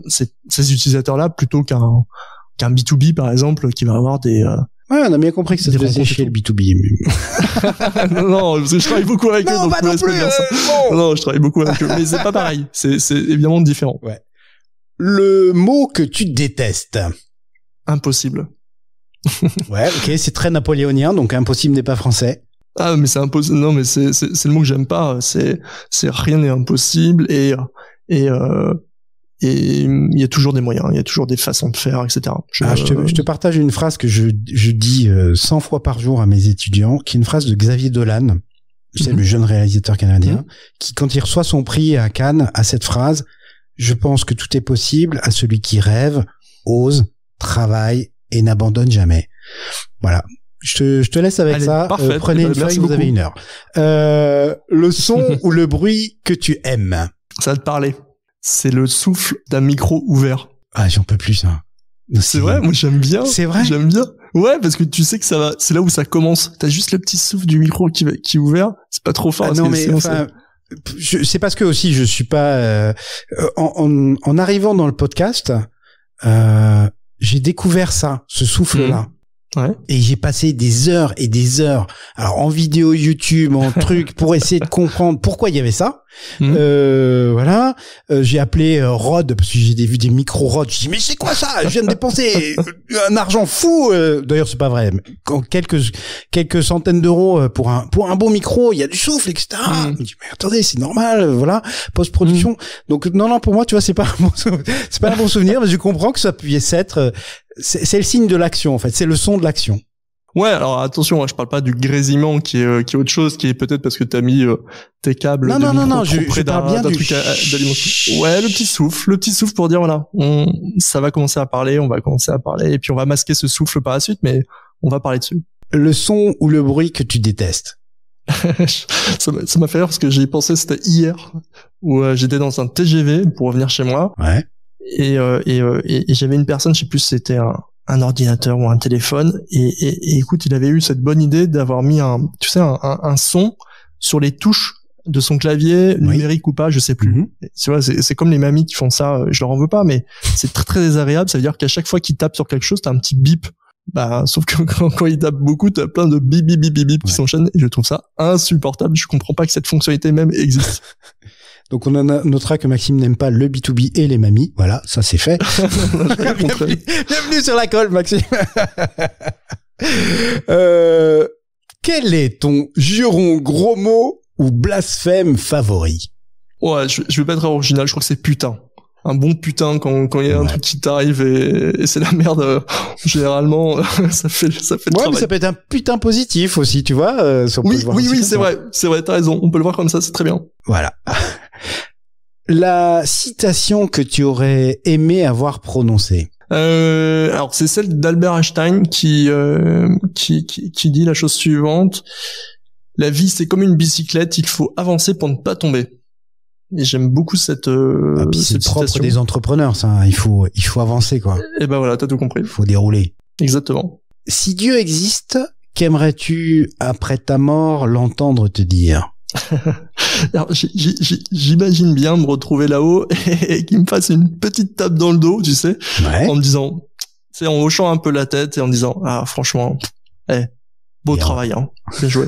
ces utilisateurs-là plutôt qu'un B2B, par exemple, qui va avoir des ouais, on a bien compris que ça faisait chier le B2B. non, parce que je travaille beaucoup avec eux. Non, donc pas non plus. Non, je travaille beaucoup avec eux, mais c'est pas pareil. C'est évidemment différent. Ouais. Le mot que tu détestes. Impossible. Ouais, ok, c'est très napoléonien, donc impossible n'est pas français. Ah, mais c'est impossible. Non, mais c'est le mot que j'aime pas. C'est rien n'est impossible et il y a toujours des moyens, il y a toujours des façons de faire, etc. Je te partage une phrase que je dis 100 fois par jour à mes étudiants, qui est une phrase de Xavier Dolan, c'est le jeune réalisateur canadien, qui, quand il reçoit son prix à Cannes, a cette phrase: je pense que tout est possible à celui qui rêve, ose, travaille et n'abandonne jamais. Voilà. Je te laisse avec ça. Prenez une feuille, vous avez 1 heure. Le son ou le bruit que tu aimes? Ça va te parler. C'est le souffle d'un micro ouvert. Ah, j'en peux plus, ça. C'est vrai, moi j'aime bien. C'est vrai? J'aime bien. Ouais, parce que tu sais que ça va, c'est là où ça commence. T'as juste le petit souffle du micro qui est ouvert. C'est pas trop fort. Ah non, mais enfin, c'est parce que aussi je suis pas, en arrivant dans le podcast, j'ai découvert ça, ce souffle-là. Ouais. Et j'ai passé des heures et des heures, alors en vidéo YouTube, en truc, pour essayer de comprendre pourquoi il y avait ça. Voilà. J'ai appelé Rode, parce que j'ai vu des micros Rode. Je dis, mais c'est quoi ça? Je viens de dépenser un argent fou. D'ailleurs, c'est pas vrai. Quelques centaines d'euros pour un bon micro, il y a du souffle, etc. Je me dis, mais attendez, c'est normal, voilà. Post-production. Donc, non, pour moi, tu vois, c'est pas un bon souvenir, mais je comprends que ça puisse être, c'est le signe de l'action, en fait. C'est le son de l'action. Ouais, alors attention, je parle pas du grésillement qui est autre chose, qui est peut-être parce que t'as mis tes câbles non, je parle bien d'un du truc d'alimentation. Ouais, le petit souffle pour dire voilà, ça va commencer à parler, on va commencer à parler, et puis on va masquer ce souffle par la suite, mais on va parler dessus. Le son ou le bruit que tu détestes? Ça m'a fait rire parce que j'y ai pensé, c'était hier, où j'étais dans un TGV pour revenir chez moi. Ouais. Et j'avais une personne, je sais plus si c'était un ordinateur ou un téléphone, et écoute, il avait eu cette bonne idée d'avoir mis un son sur les touches de son clavier, numérique ou pas, je sais plus. Tu vois, c'est comme les mamies qui font ça, je leur en veux pas, mais c'est très très désagréable. Ça veut dire qu'à chaque fois qu'ils tapent sur quelque chose, t'as un petit bip. Bah, sauf que quand ils tapent beaucoup, t'as plein de bip bip bip bip bip qui s'enchaînent, et je trouve ça insupportable. Je comprends pas que cette fonctionnalité même existe. Donc on notera que Maxime n'aime pas le B2B et les mamies. Voilà, ça c'est fait. Bienvenue sur la colle, Maxime. Quel est ton juron gros mot ou blasphème favori? Ouais, je vais pas être original, je crois que c'est putain. Un bon putain quand il y a un truc qui t'arrive et c'est la merde, généralement ça fait le travail. Mais ça peut être un putain positif aussi, tu vois. Oui, c'est vrai, t'as raison, on peut le voir comme ça, c'est très bien. Voilà. La citation que tu aurais aimé avoir prononcée? Alors c'est celle d'Albert Einstein qui dit la chose suivante: la vie c'est comme une bicyclette, il faut avancer pour ne pas tomber. Et j'aime beaucoup cette c'est propre citation. Des entrepreneurs, ça. Il faut avancer, quoi. Et ben voilà, t'as tout compris. Il faut dérouler. Exactement. Si Dieu existe, qu'aimerais-tu après ta mort l'entendre te dire? Alors, j'imagine bien me retrouver là-haut et qu'il me fasse une petite tape dans le dos, tu sais, en me disant, tu sais, en hochant un peu la tête et en me disant, ah, franchement, beau travail, hein, bien joué.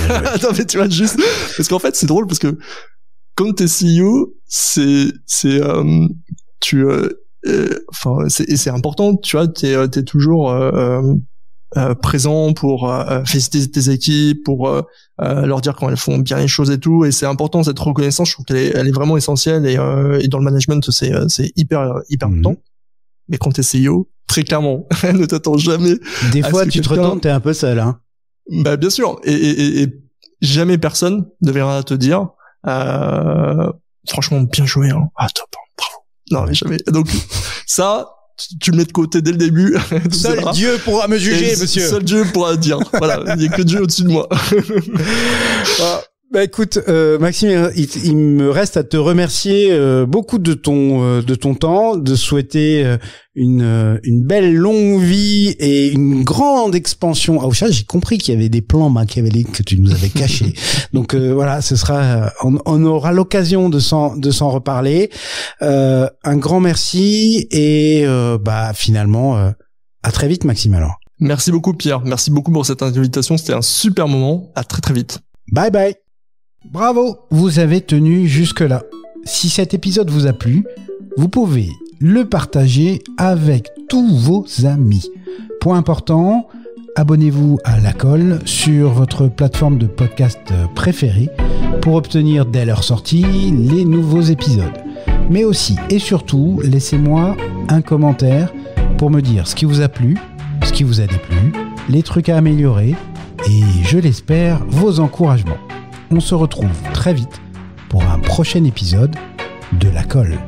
Attends, mais tu vois, juste, parce qu'en fait, c'est drôle parce que quand t'es CEO, c'est important, tu vois, t'es toujours présent pour féliciter tes équipes, pour leur dire quand elles font bien les choses et tout, et c'est important cette reconnaissance. Je trouve qu'elle est vraiment essentielle, et dans le management c'est hyper important. Mais quand t'es CEO, très clairement, ne t'attends jamais. Des fois tu te retournes, t'es un peu seul, hein. Bah bien sûr, et jamais personne ne viendra te dire franchement bien joué, hein. Ah top, bravo. Non mais jamais. Donc ça, tu le mets de côté dès le début. Seul Dieu pourra me juger, monsieur. Seul Dieu pourra dire. Voilà, il n'y a que Dieu au-dessus de moi. Bah écoute, Maxime, il me reste à te remercier beaucoup de ton temps, de souhaiter une belle longue vie et une grande expansion à Ocha. J'ai compris qu'il y avait des plans machiavéliques que tu nous avais cachés. Donc voilà, ce sera, on aura l'occasion de s'en reparler. Un grand merci et finalement à très vite, Maxime. Alors. Merci beaucoup, Pierre. Merci beaucoup pour cette invitation. C'était un super moment. À très très vite. Bye bye. Bravo, vous avez tenu jusque-là. Si cet épisode vous a plu, vous pouvez le partager avec tous vos amis. Point important, abonnez-vous à La Colle sur votre plateforme de podcast préférée pour obtenir dès leur sortie les nouveaux épisodes. Mais aussi et surtout, laissez-moi un commentaire pour me dire ce qui vous a plu, ce qui vous a déplu, les trucs à améliorer et, je l'espère, vos encouragements. On se retrouve très vite pour un prochain épisode de La Colle.